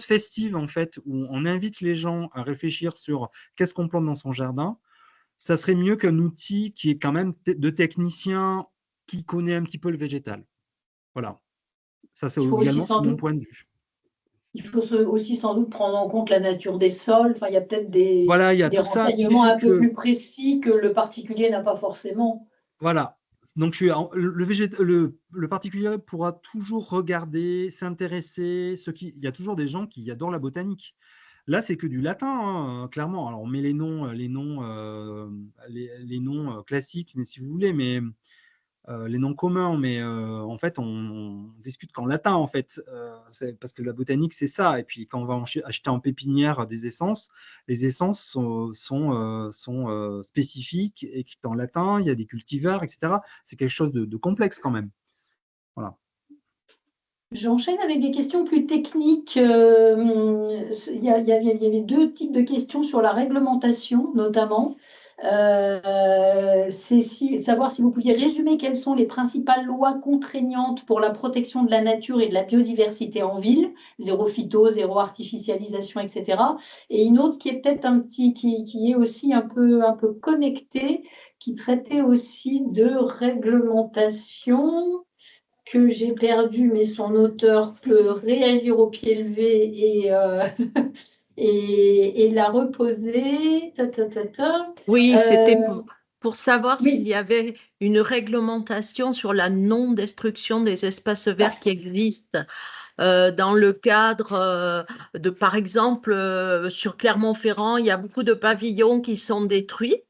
festives en fait, où on invite les gens à réfléchir sur qu'est-ce qu'on plante dans son jardin, ça serait mieux qu'un outil qui est quand même de technicien qui connaît un petit peu le végétal. Voilà. Ça, c'est Il faut aussi également, c'est sans mon doute point de vue. Il faut aussi sans doute prendre en compte la nature des sols. Enfin, il y a peut-être Voilà, il y a des tout ça qui renseignements fait un peu que, plus précis que le particulier n'a pas forcément. voilà. Donc, le particulier pourra toujours regarder, s'intéresser. Il y a toujours des gens qui adorent la botanique. Là, c'est que du latin, hein, clairement. Alors, on met les noms classiques, mais si vous voulez, mais les noms communs, mais en fait, on discute qu'en latin, en fait. Parce que la botanique, c'est ça. Et puis, quand on va acheter en pépinière des essences, les essences sont spécifiques, écrites en latin, il y a des cultivars, etc. C'est quelque chose de complexe quand même. Voilà. J'enchaîne avec des questions plus techniques. Il y avait deux types de questions sur la réglementation, notamment. C'est savoir si vous pouviez résumer quelles sont les principales lois contraignantes pour la protection de la nature et de la biodiversité en ville, zéro phyto, zéro artificialisation, etc. Et une autre qui est peut-être qui est aussi un peu connectée, qui traitait aussi de réglementation que j'ai perdu, mais son auteur peut réagir au pied levé et la reposer. Oui, c'était Euh, pour savoir s'il oui, y avait une réglementation sur la non-destruction des espaces verts qui existent dans le cadre de, par exemple, sur Clermont-Ferrand, il y a beaucoup de pavillons qui sont détruits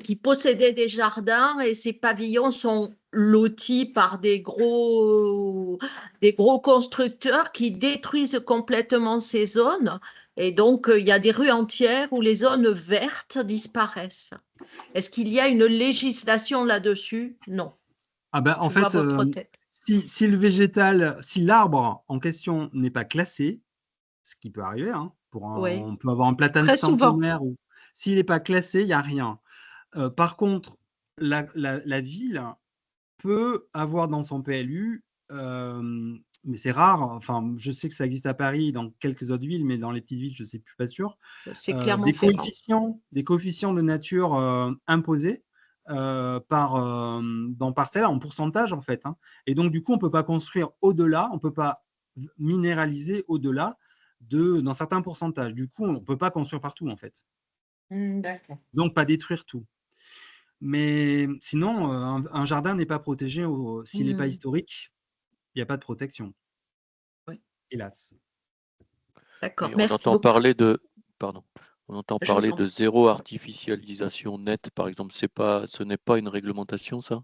qui possédaient des jardins et ces pavillons sont lotis par des gros constructeurs qui détruisent complètement ces zones. Et donc, il y a des rues entières où les zones vertes disparaissent. Est-ce qu'il y a une législation là-dessus? Non. Ah ben, en Je vois fait, votre tête. si l'arbre en question n'est pas classé, ce qui peut arriver, hein, Oui, on peut avoir un platane très souvent. centenaire, s'il n'est pas classé, il n'y a rien. Par contre, la ville peut avoir dans son PLU, mais c'est rare, enfin, je sais que ça existe à Paris, dans quelques autres villes, mais dans les petites villes, je ne suis pas sûr, C'est des Clermont-Ferrand. coefficients de nature imposés dans parcelle en pourcentage, en fait, hein. Et donc, du coup, on ne peut pas construire au-delà, on ne peut pas minéraliser au-delà d'un certain pourcentage. Du coup, on ne peut pas construire partout, en fait. D'accord. Donc, pas détruire tout. Mais sinon, un jardin n'est pas protégé s'il n'est pas historique, il n'y a pas de protection, Oui, hélas. d'accord. Et on Merci entend beaucoup. parler de, pardon, on entend Je vous parler en de prie. zéro artificialisation nette, par exemple. Ce n'est pas une réglementation, ça?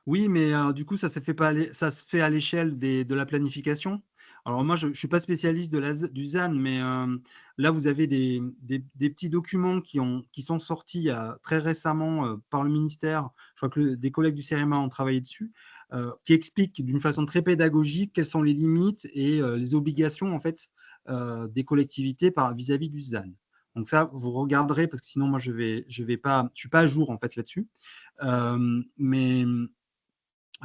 Oui, mais du coup, ça ça se fait à l'échelle de la planification. Alors moi, je ne suis pas spécialiste du ZAN, mais là, vous avez des petits documents qui sont sortis très récemment par le ministère. Je crois que des collègues du CEREMA ont travaillé dessus, qui expliquent d'une façon très pédagogique quelles sont les limites et les obligations en fait des collectivités vis-à-vis du ZAN. Donc ça, vous regarderez parce que sinon, moi, je suis pas à jour en fait là-dessus. Mais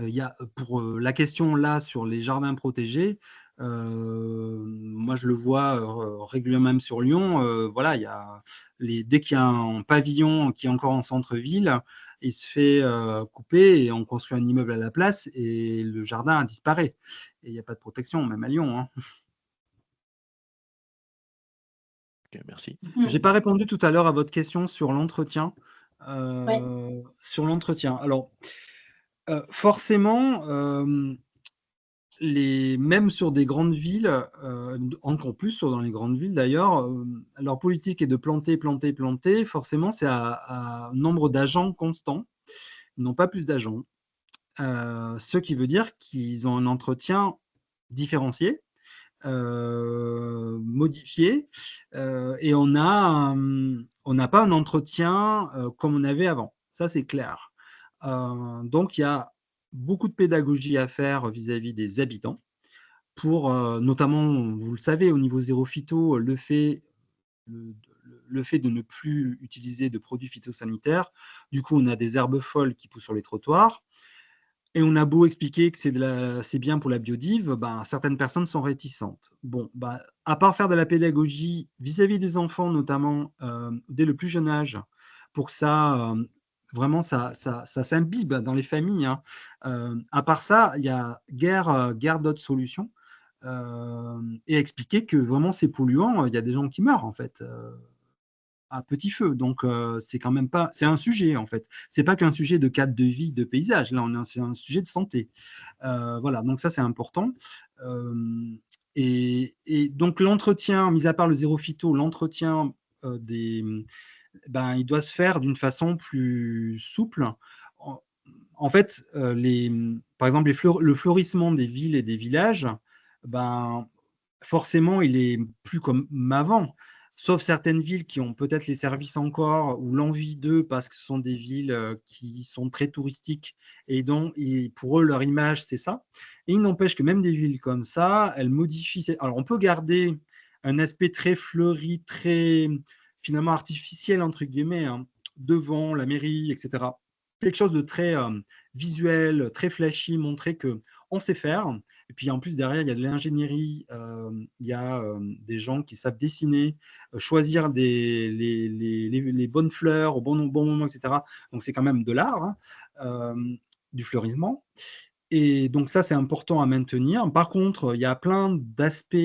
il y a, pour la question là sur les jardins protégés, moi je le vois régulièrement même sur Lyon. Voilà, dès qu'il y a un pavillon qui est encore en centre-ville, il se fait couper et on construit un immeuble à la place et le jardin disparaît. Et il n'y a pas de protection, même à Lyon, hein. Ok, merci. Je n'ai pas répondu tout à l'heure à votre question sur l'entretien. ouais. Alors, forcément, même sur des grandes villes, encore plus dans les grandes villes d'ailleurs, leur politique est de planter, planter, planter. Forcément, c'est à nombre d'agents constant. Ils n'ont pas plus d'agents. Ce qui veut dire qu'ils ont un entretien différencié, modifié, et on n'a pas un entretien comme on avait avant. Ça, c'est clair. Donc, il y a beaucoup de pédagogie à faire vis-à-vis des habitants pour notamment, vous le savez, au niveau zéro phyto, le, le fait de ne plus utiliser de produits phytosanitaires. Du coup, on a des herbes folles qui poussent sur les trottoirs. Et on a beau expliquer que c'est bien pour la biodive, ben, certaines personnes sont réticentes. Bon, ben, à part faire de la pédagogie vis-à-vis des enfants, notamment dès le plus jeune âge, pour que vraiment, ça s'imbibe dans les familles, hein. À part ça, il y a guère d'autres solutions. Et expliquer que vraiment c'est polluant, il y a des gens qui meurent en fait à petit feu. Donc c'est quand même pas, c'est un sujet en fait. C'est pas qu'un sujet de cadre de vie, de paysage. Là, c'est un sujet de santé. Voilà, donc ça c'est important. Euh, et donc l'entretien, mis à part le zéro phyto, l'entretien il doit se faire d'une façon plus souple. en fait, par exemple, le fleurissement des villes et des villages, ben, forcément, il est plus comme avant, sauf certaines villes qui ont peut-être les services encore ou l'envie d'eux parce que ce sont des villes qui sont très touristiques et dont pour eux, leur image, c'est ça. Et il n'empêche que même des villes comme ça, elles modifient. Alors, on peut garder un aspect très fleuri, très finalement artificiel, entre guillemets, hein, devant la mairie, etc. Quelque chose de très visuel, très flashy, montrer qu'on sait faire. Et puis en plus, derrière, il y a de l'ingénierie, il y a des gens qui savent dessiner, choisir les bonnes fleurs au bon moment, etc. Donc c'est quand même de l'art, hein, du fleurissement. Et donc ça, c'est important à maintenir. Par contre, il y a plein d'aspects,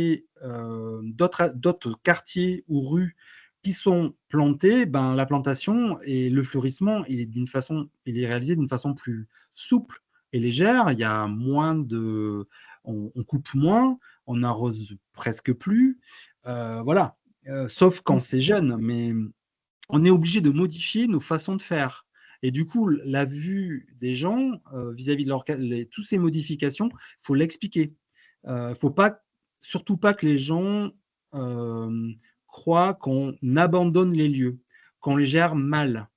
d'autres quartiers ou rues qui sont plantés. Ben, la plantation et le fleurissement, il est réalisé d'une façon plus souple et légère. Il y a moins de, on coupe moins, on arrose presque plus. Voilà. Sauf quand c'est jeune, mais on est obligé de modifier nos façons de faire. Et du coup, la vue des gens vis-à-vis de toutes ces modifications, il faut l'expliquer. Il ne faut pas, surtout pas que les gens croient qu'on abandonne les lieux, qu'on les gère mal.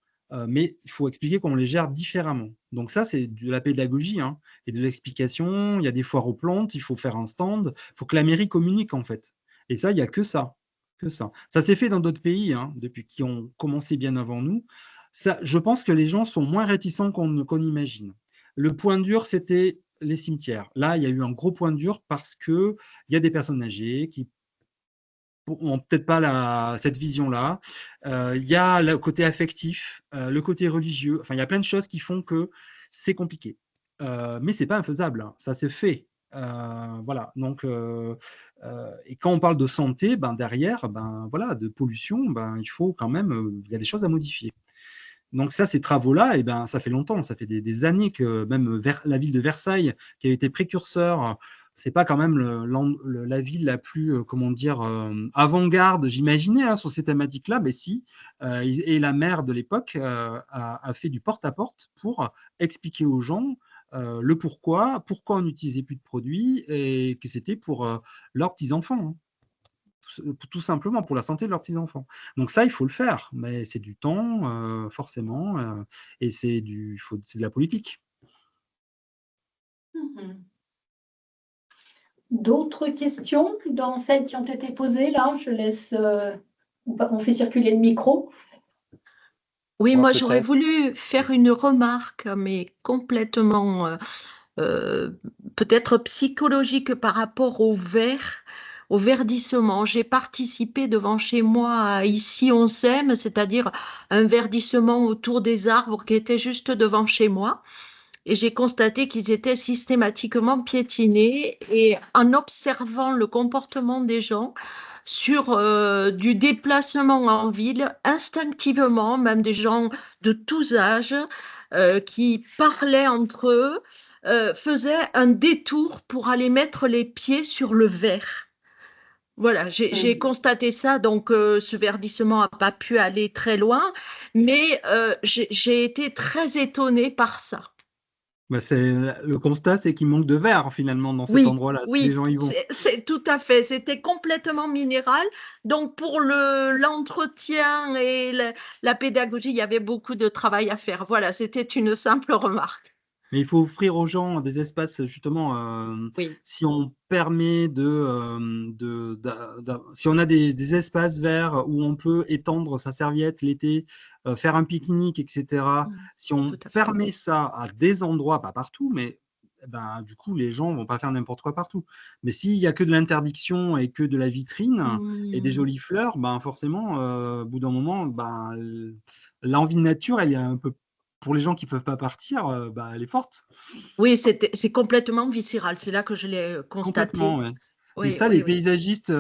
Mais il faut expliquer qu'on les gère différemment. Donc ça, c'est de la pédagogie, hein, et de l'explication. Il y a des foires aux plantes, il faut faire un stand. Il faut que la mairie communique, en fait. Et ça, il n'y a que ça. Que ça. Ça s'est fait dans d'autres pays, hein, depuis qui ont commencé bien avant nous. Ça, je pense que les gens sont moins réticents qu'on imagine. Le point dur, c'était les cimetières. Là, il y a eu un gros point dur parce qu'il y a des personnes âgées qui n'ont peut-être pas cette vision-là. Il y a le côté affectif, le côté religieux. Enfin, il y a plein de choses qui font que c'est compliqué. Mais ce n'est pas infaisable, hein. Ça se fait. Voilà. Donc, et quand on parle de santé, ben derrière, ben voilà, de pollution, ben il faut quand même, il y a des choses à modifier. Donc ça, ces travaux-là, et ben ça fait longtemps, ça fait des années que même la ville de Versailles, qui a été précurseur, c'est pas quand même la ville la plus, comment dire, avant-garde, j'imaginais, hein, sur ces thématiques-là, mais si. Et la maire de l'époque a fait du porte-à-porte pour expliquer aux gens le pourquoi on n'utilisait plus de produits et que c'était pour leurs petits-enfants, hein, tout simplement pour la santé de leurs petits-enfants. Donc ça, il faut le faire, mais c'est du temps, forcément, et c'est de la politique. Mhm. D'autres questions dans celles qui ont été posées là? Je laisse, on fait circuler le micro. Oui, Moi, moi j'aurais peut-être. voulu faire une remarque, mais complètement peut-être psychologique par rapport au verdissement. J'ai participé devant chez moi à Ici on s'aime, c'est-à-dire un verdissement autour des arbres qui était juste devant chez moi. Et j'ai constaté qu'ils étaient systématiquement piétinés. Et en observant le comportement des gens sur du déplacement en ville, instinctivement, même des gens de tous âges qui parlaient entre eux, faisaient un détour pour aller mettre les pieds sur le verre. Voilà, j'ai Mhm. constaté ça, donc ce verdissement n'a pas pu aller très loin, mais j'ai été très étonnée par ça. Bah, le constat, c'est qu'il manque de verre finalement dans cet Oui, endroit-là, si les oui, gens y vont. c'est tout à fait. C'était complètement minéral. Donc, pour l'entretien et la pédagogie, il y avait beaucoup de travail à faire. Voilà, c'était une simple remarque. Mais il faut offrir aux gens des espaces, justement, Oui. si on permet si on a des espaces verts où on peut étendre sa serviette l'été, faire un pique-nique, etc. Mm. Si on Tout à fait. permet ça à des endroits, pas partout, mais ben, du coup, les gens vont pas faire n'importe quoi partout. Mais s'il y a que de l'interdiction et que de la vitrine et des Mm. jolies fleurs, ben forcément, au bout d'un moment, ben, l'envie de nature, elle est un peu pour les gens qui ne peuvent pas partir, bah, elle est forte. Oui, c'est complètement viscéral. C'est là que je l'ai Complètement, constaté. ouais. Mais Oui, ça, les oui, oui. paysagistes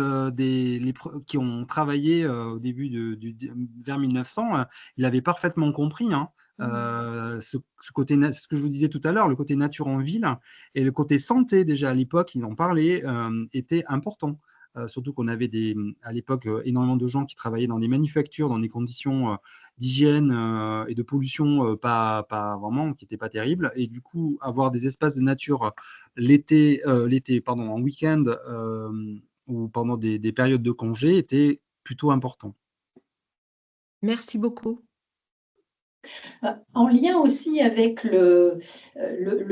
qui ont travaillé au début vers 1900, ils l'avaient parfaitement compris, hein. Mm. Ce côté, ce que je vous disais tout à l'heure, le côté nature en ville et le côté santé, déjà à l'époque, ils en parlaient, était important. surtout qu'on avait à l'époque énormément de gens qui travaillaient dans des manufactures, dans des conditions d'hygiène et de pollution pas vraiment, qui n'étaient pas terribles. Et du coup, avoir des espaces de nature l'été, pardon, en week-end ou pendant des périodes de congé était plutôt important. Merci beaucoup. En lien aussi avec le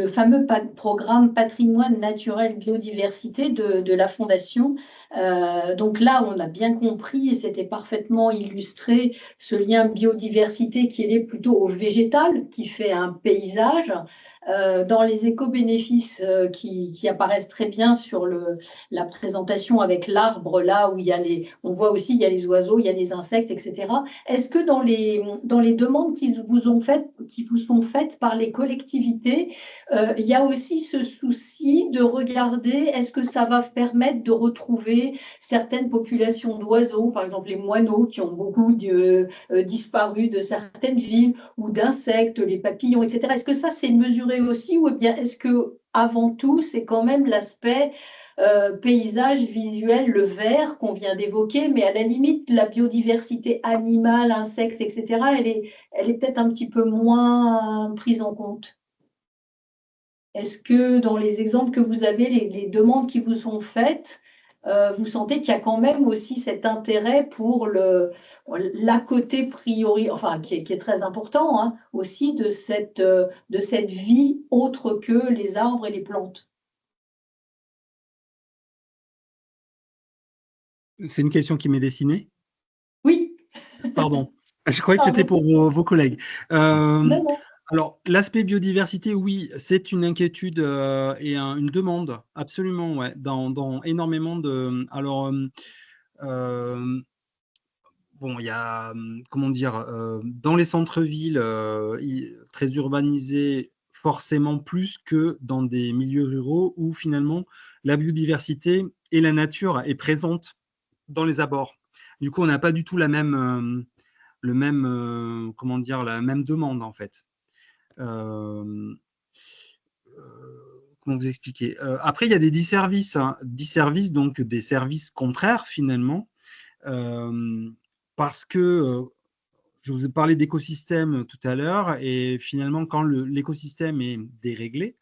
fameux programme Patrimoine naturel biodiversité de la Fondation. Donc là, on a bien compris et c'était parfaitement illustré ce lien biodiversité qui est lié plutôt au végétal, qui fait un paysage. Dans les éco-bénéfices qui apparaissent très bien sur la présentation avec l'arbre, là où on voit aussi il y a les oiseaux, il y a les insectes, etc. Est-ce que dans les demandes qui vous sont faites par les collectivités, il y a aussi ce souci de regarder est-ce que ça va permettre de retrouver certaines populations d'oiseaux, par exemple les moineaux qui ont beaucoup disparu de certaines villes, ou d'insectes, les papillons, etc. Est-ce que ça c'est mesuré aussi, ou bien est-ce que avant tout c'est quand même l'aspect paysage visuel, le vert qu'on vient d'évoquer, mais à la limite, la biodiversité animale, insectes, etc., elle est peut-être un petit peu moins prise en compte. Est-ce que dans les exemples que vous avez, les demandes qui vous sont faites, vous sentez qu'il y a quand même aussi cet intérêt pour la côté priori, enfin qui est très important, hein, aussi de cette vie autre que les arbres et les plantes? C'est une question qui m'est destinée? Oui. Pardon, je croyais que c'était Pardon. pour vos collègues. Non, non. Alors, l'aspect biodiversité, oui, c'est une inquiétude et une demande, absolument, ouais, dans énormément de. Alors, bon, il y a, comment dire, dans les centres-villes très urbanisés, forcément plus que dans des milieux ruraux où finalement la biodiversité et la nature est présente dans les abords. Du coup, on n'a pas du tout comment dire, la même demande en fait. Comment vous expliquer? Après, il y a des disservices, hein. Disservices, donc des services contraires finalement, parce que je vous ai parlé d'écosystème tout à l'heure, et finalement, quand l'écosystème est déréglé,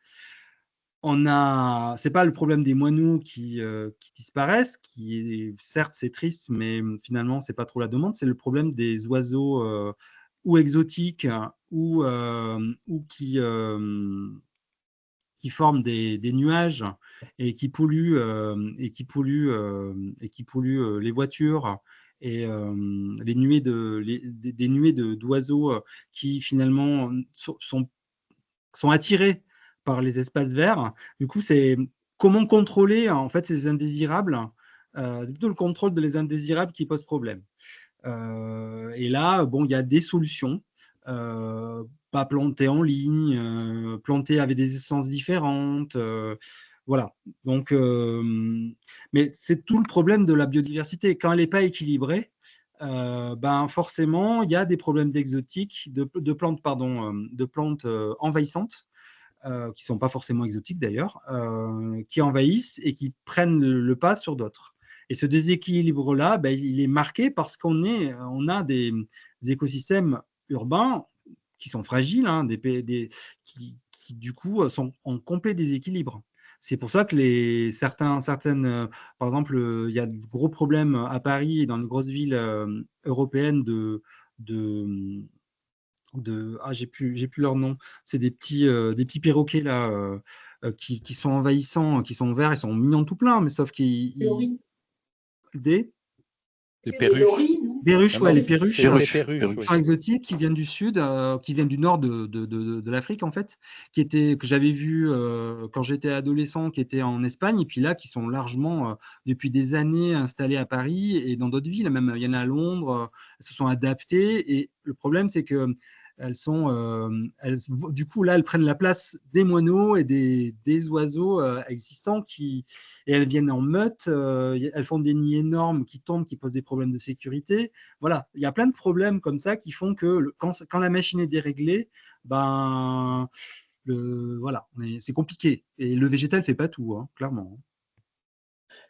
c'est pas le problème des moineaux qui disparaissent, qui est, certes c'est triste, mais finalement c'est pas trop la demande, c'est le problème des oiseaux ou exotiques ou qui forment des nuages et qui polluent les voitures et les nuées des nuées d'oiseaux qui finalement sont attirés par les espaces verts. Du coup, c'est comment contrôler en fait ces indésirables. C'est plutôt le contrôle de les indésirables qui pose problème. Et là, bon, il y a des solutions. Pas planter en ligne, planter avec des essences différentes. Voilà. Donc, mais c'est tout le problème de la biodiversité. Quand elle n'est pas équilibrée, ben forcément, il y a des problèmes d'exotiques, de plantes, pardon, de plantes envahissantes, qui ne sont pas forcément exotiques d'ailleurs, qui envahissent et qui prennent le pas sur d'autres. Et ce déséquilibre-là, ben, il est marqué parce on a des écosystèmes urbains qui sont fragiles, hein, qui du coup sont en complet déséquilibre. C'est pour ça que certaines, par exemple, il y a de gros problèmes à Paris et dans les grosses villes européennes de j'ai plus leur nom. C'est des petits perroquets là qui sont envahissants, qui sont verts, ils sont mignons tout plein, mais sauf qu'ils des Les perruches. perruches, Non, ouais, non, les perruches c'est Perruches, perruches, perruches. qui sont exotiques, qui viennent du sud, qui viennent du nord de l'Afrique en fait, que j'avais vu quand j'étais adolescent, qui étaient en Espagne, et puis là qui sont largement depuis des années installés à Paris et dans d'autres villes, même il y en a à Londres, elles se sont adaptées, et le problème c'est que du coup là elles prennent la place des moineaux et des oiseaux existants et elles viennent en meute, elles font des nids énormes qui tombent, qui posent des problèmes de sécurité. Voilà, il y a plein de problèmes comme ça qui font que quand la machine est déréglée, ben, voilà, c'est compliqué. Et le végétal ne fait pas tout, hein, clairement.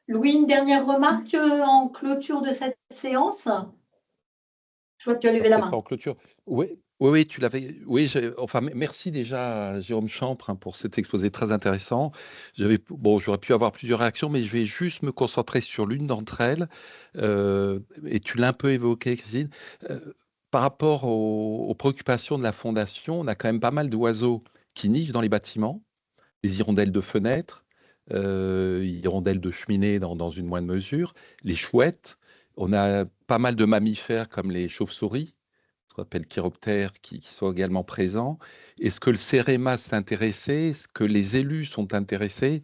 Louis, une dernière remarque en clôture de cette séance? Je vois que tu as levé la Peut-être pas main. en clôture. Oui, oui, oui, tu l'avais. Oui, enfin, merci déjà à Jérôme Champre hein, pour cet exposé très intéressant. Bon, j'aurais pu avoir plusieurs réactions, mais je vais juste me concentrer sur l'une d'entre elles. Et tu l'as un peu évoqué, Christine. Euh, Par rapport aux préoccupations de la Fondation, on a quand même pas mal d'oiseaux qui nichent dans les bâtiments, les hirondelles de fenêtres, hirondelles de cheminée dans une moindre mesure, les chouettes. On a pas mal de mammifères comme les chauves-souris ce qu'on appelle chiroptères, qui sont également présents. Est-ce que le CEREMA s'est intéressé? Est-ce que les élus sont intéressés?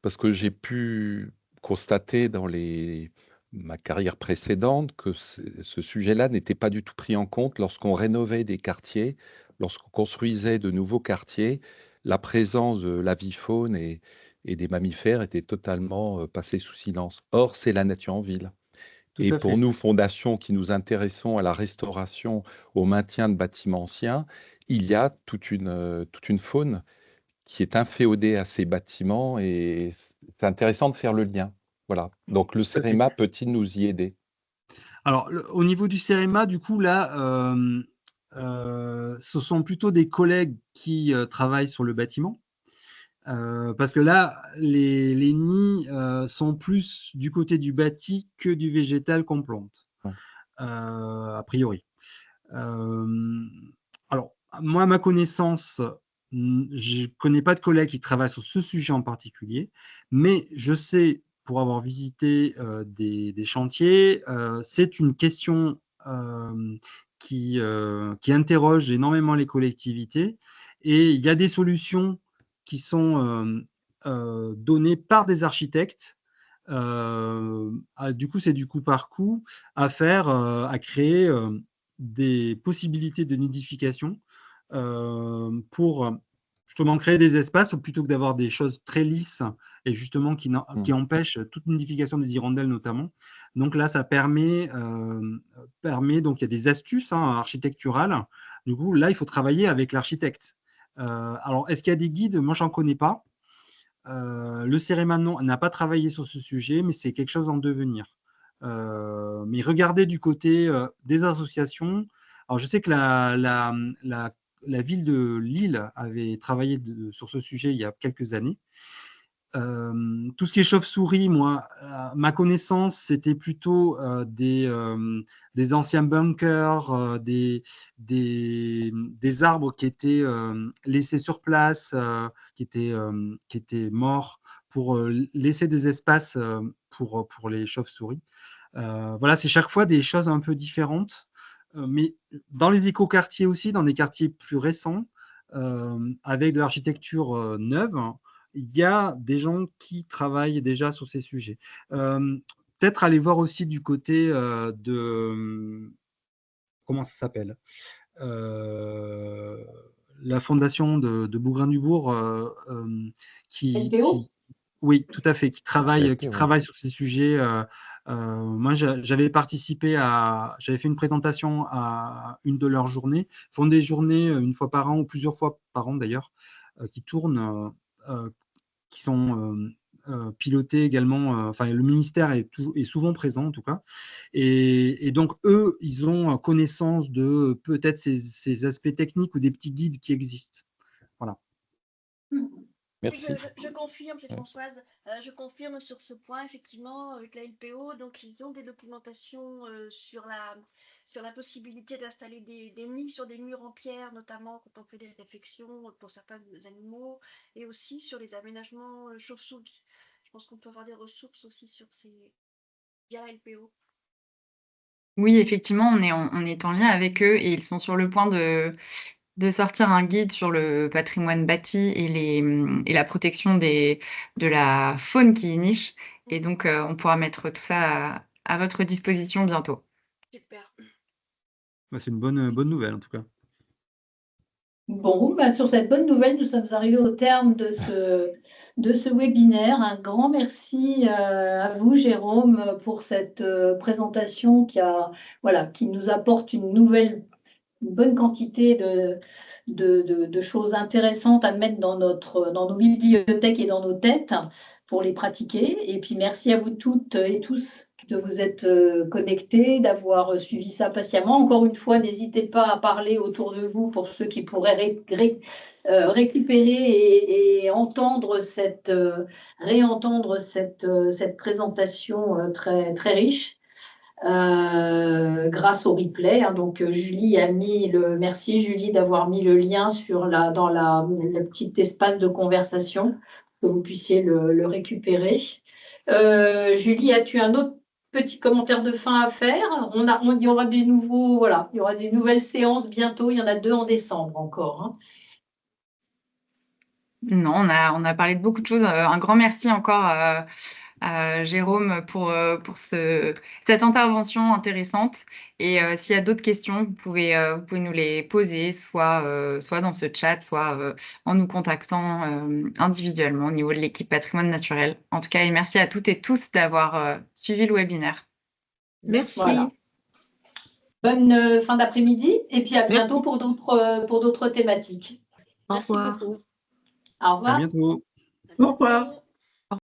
Parce que j'ai pu constater dans ma carrière précédente que ce sujet-là n'était pas du tout pris en compte lorsqu'on rénovait des quartiers, lorsqu'on construisait de nouveaux quartiers. La présence de l'avifaune et des mammifères était totalement passée sous silence. Or, c'est la nature en ville. Tout Et à pour fait. nous, fondation qui nous intéressons à la restauration, au maintien de bâtiments anciens, il y a toute une faune qui est inféodée à ces bâtiments et c'est intéressant de faire le lien. Voilà. Donc le Tout à fait. CEREMA peut-il nous y aider? Alors, au niveau du CEREMA, du coup, là, ce sont plutôt des collègues qui travaillent sur le bâtiment. Parce que là, les nids sont plus du côté du bâti que du végétal qu'on plante, Ouais. a priori. Alors, moi, à ma connaissance, je ne connais pas de collègues qui travaillent sur ce sujet en particulier, mais je sais, pour avoir visité des chantiers, c'est une question qui interroge énormément les collectivités et il y a des solutions qui sont données par des architectes. Du coup, c'est du coup par coup à faire, à créer des possibilités de nidification pour justement créer des espaces plutôt que d'avoir des choses très lisses et justement qui empêchent toute nidification des hirondelles notamment. Donc là, ça permet donc il y a des astuces architecturales. Du coup, là, il faut travailler avec l'architecte. Alors, est-ce qu'il y a des guides? Moi, j'en connais pas. Le CEREMA n'a pas travaillé sur ce sujet, mais c'est quelque chose en devenir. Mais regardez du côté des associations. Alors, je sais que la ville de Lille avait travaillé sur ce sujet il y a quelques années. Tout ce qui est chauve-souris, moi, ma connaissance, c'était plutôt des anciens bunkers, des arbres qui étaient laissés sur place, qui étaient morts pour laisser des espaces pour les chauves-souris. Voilà, c'est chaque fois des choses un peu différentes. Mais dans les écoquartiers aussi, dans des quartiers plus récents, avec de l'architecture neuve, il y a des gens qui travaillent déjà sur ces sujets. Peut-être aller voir aussi du côté de... Comment ça s'appelle la fondation de Bougrain-Dubourg LPO? oui, tout à fait, qui Ouais. travaille sur ces sujets. Moi, j'avais participé j'avais fait une présentation à une de leurs journées. Ils font des journées une fois par an ou plusieurs fois par an d'ailleurs, qui tournent, qui sont pilotées également. Enfin, le ministère est souvent présent en tout cas. Et donc, eux, ils ont connaissance de peut-être ces aspects techniques ou des petits guides qui existent. Voilà. Merci. Je confirme, c'est Ouais. Françoise, je confirme sur ce point, effectivement, avec la LPO, donc ils ont des documentations sur la possibilité d'installer des nids sur des murs en pierre, notamment quand on fait des réflexions pour certains animaux, et aussi sur les aménagements chauves-souris. Je pense qu'on peut avoir des ressources aussi via la LPO. Oui, effectivement, on est en lien avec eux et ils sont sur le point de sortir un guide sur le patrimoine bâti et la protection de la faune qui y niche. Et donc, on pourra mettre tout ça à votre disposition bientôt. Super. C'est une bonne nouvelle en tout cas. Bon, bah, sur cette bonne nouvelle, nous sommes arrivés au terme de ce webinaire. Un grand merci à vous, Jérôme, pour cette présentation qui nous apporte une bonne quantité de choses intéressantes à mettre dans nos bibliothèques et dans nos têtes. pour les pratiquer. Et puis merci à vous toutes et tous de vous être connectés, d'avoir suivi ça patiemment. Encore une fois, n'hésitez pas à parler autour de vous pour ceux qui pourraient récupérer et entendre réentendre cette présentation très, très riche. Grâce au replay. Hein, donc Julie a mis merci Julie d'avoir mis le lien dans le petit espace de conversation, que vous puissiez le récupérer. Julie, as-tu un autre petit commentaire de fin à faire? Il y aura des nouveaux, voilà, il y aura des nouvelles séances bientôt. Il y en a 2 en décembre encore. Hein. Non, on a parlé de beaucoup de choses. Un grand merci encore à Jérôme pour cette intervention intéressante. Et s'il y a d'autres questions, vous pouvez nous les poser, soit dans ce chat, soit en nous contactant individuellement au niveau de l'équipe Patrimoine Naturel. En tout cas, et merci à toutes et tous d'avoir suivi le webinaire. Merci. Voilà. Bonne fin d'après-midi et puis à bientôt Merci. pour d'autres thématiques. Au Merci revoir. beaucoup. Au revoir. À bientôt. Au revoir.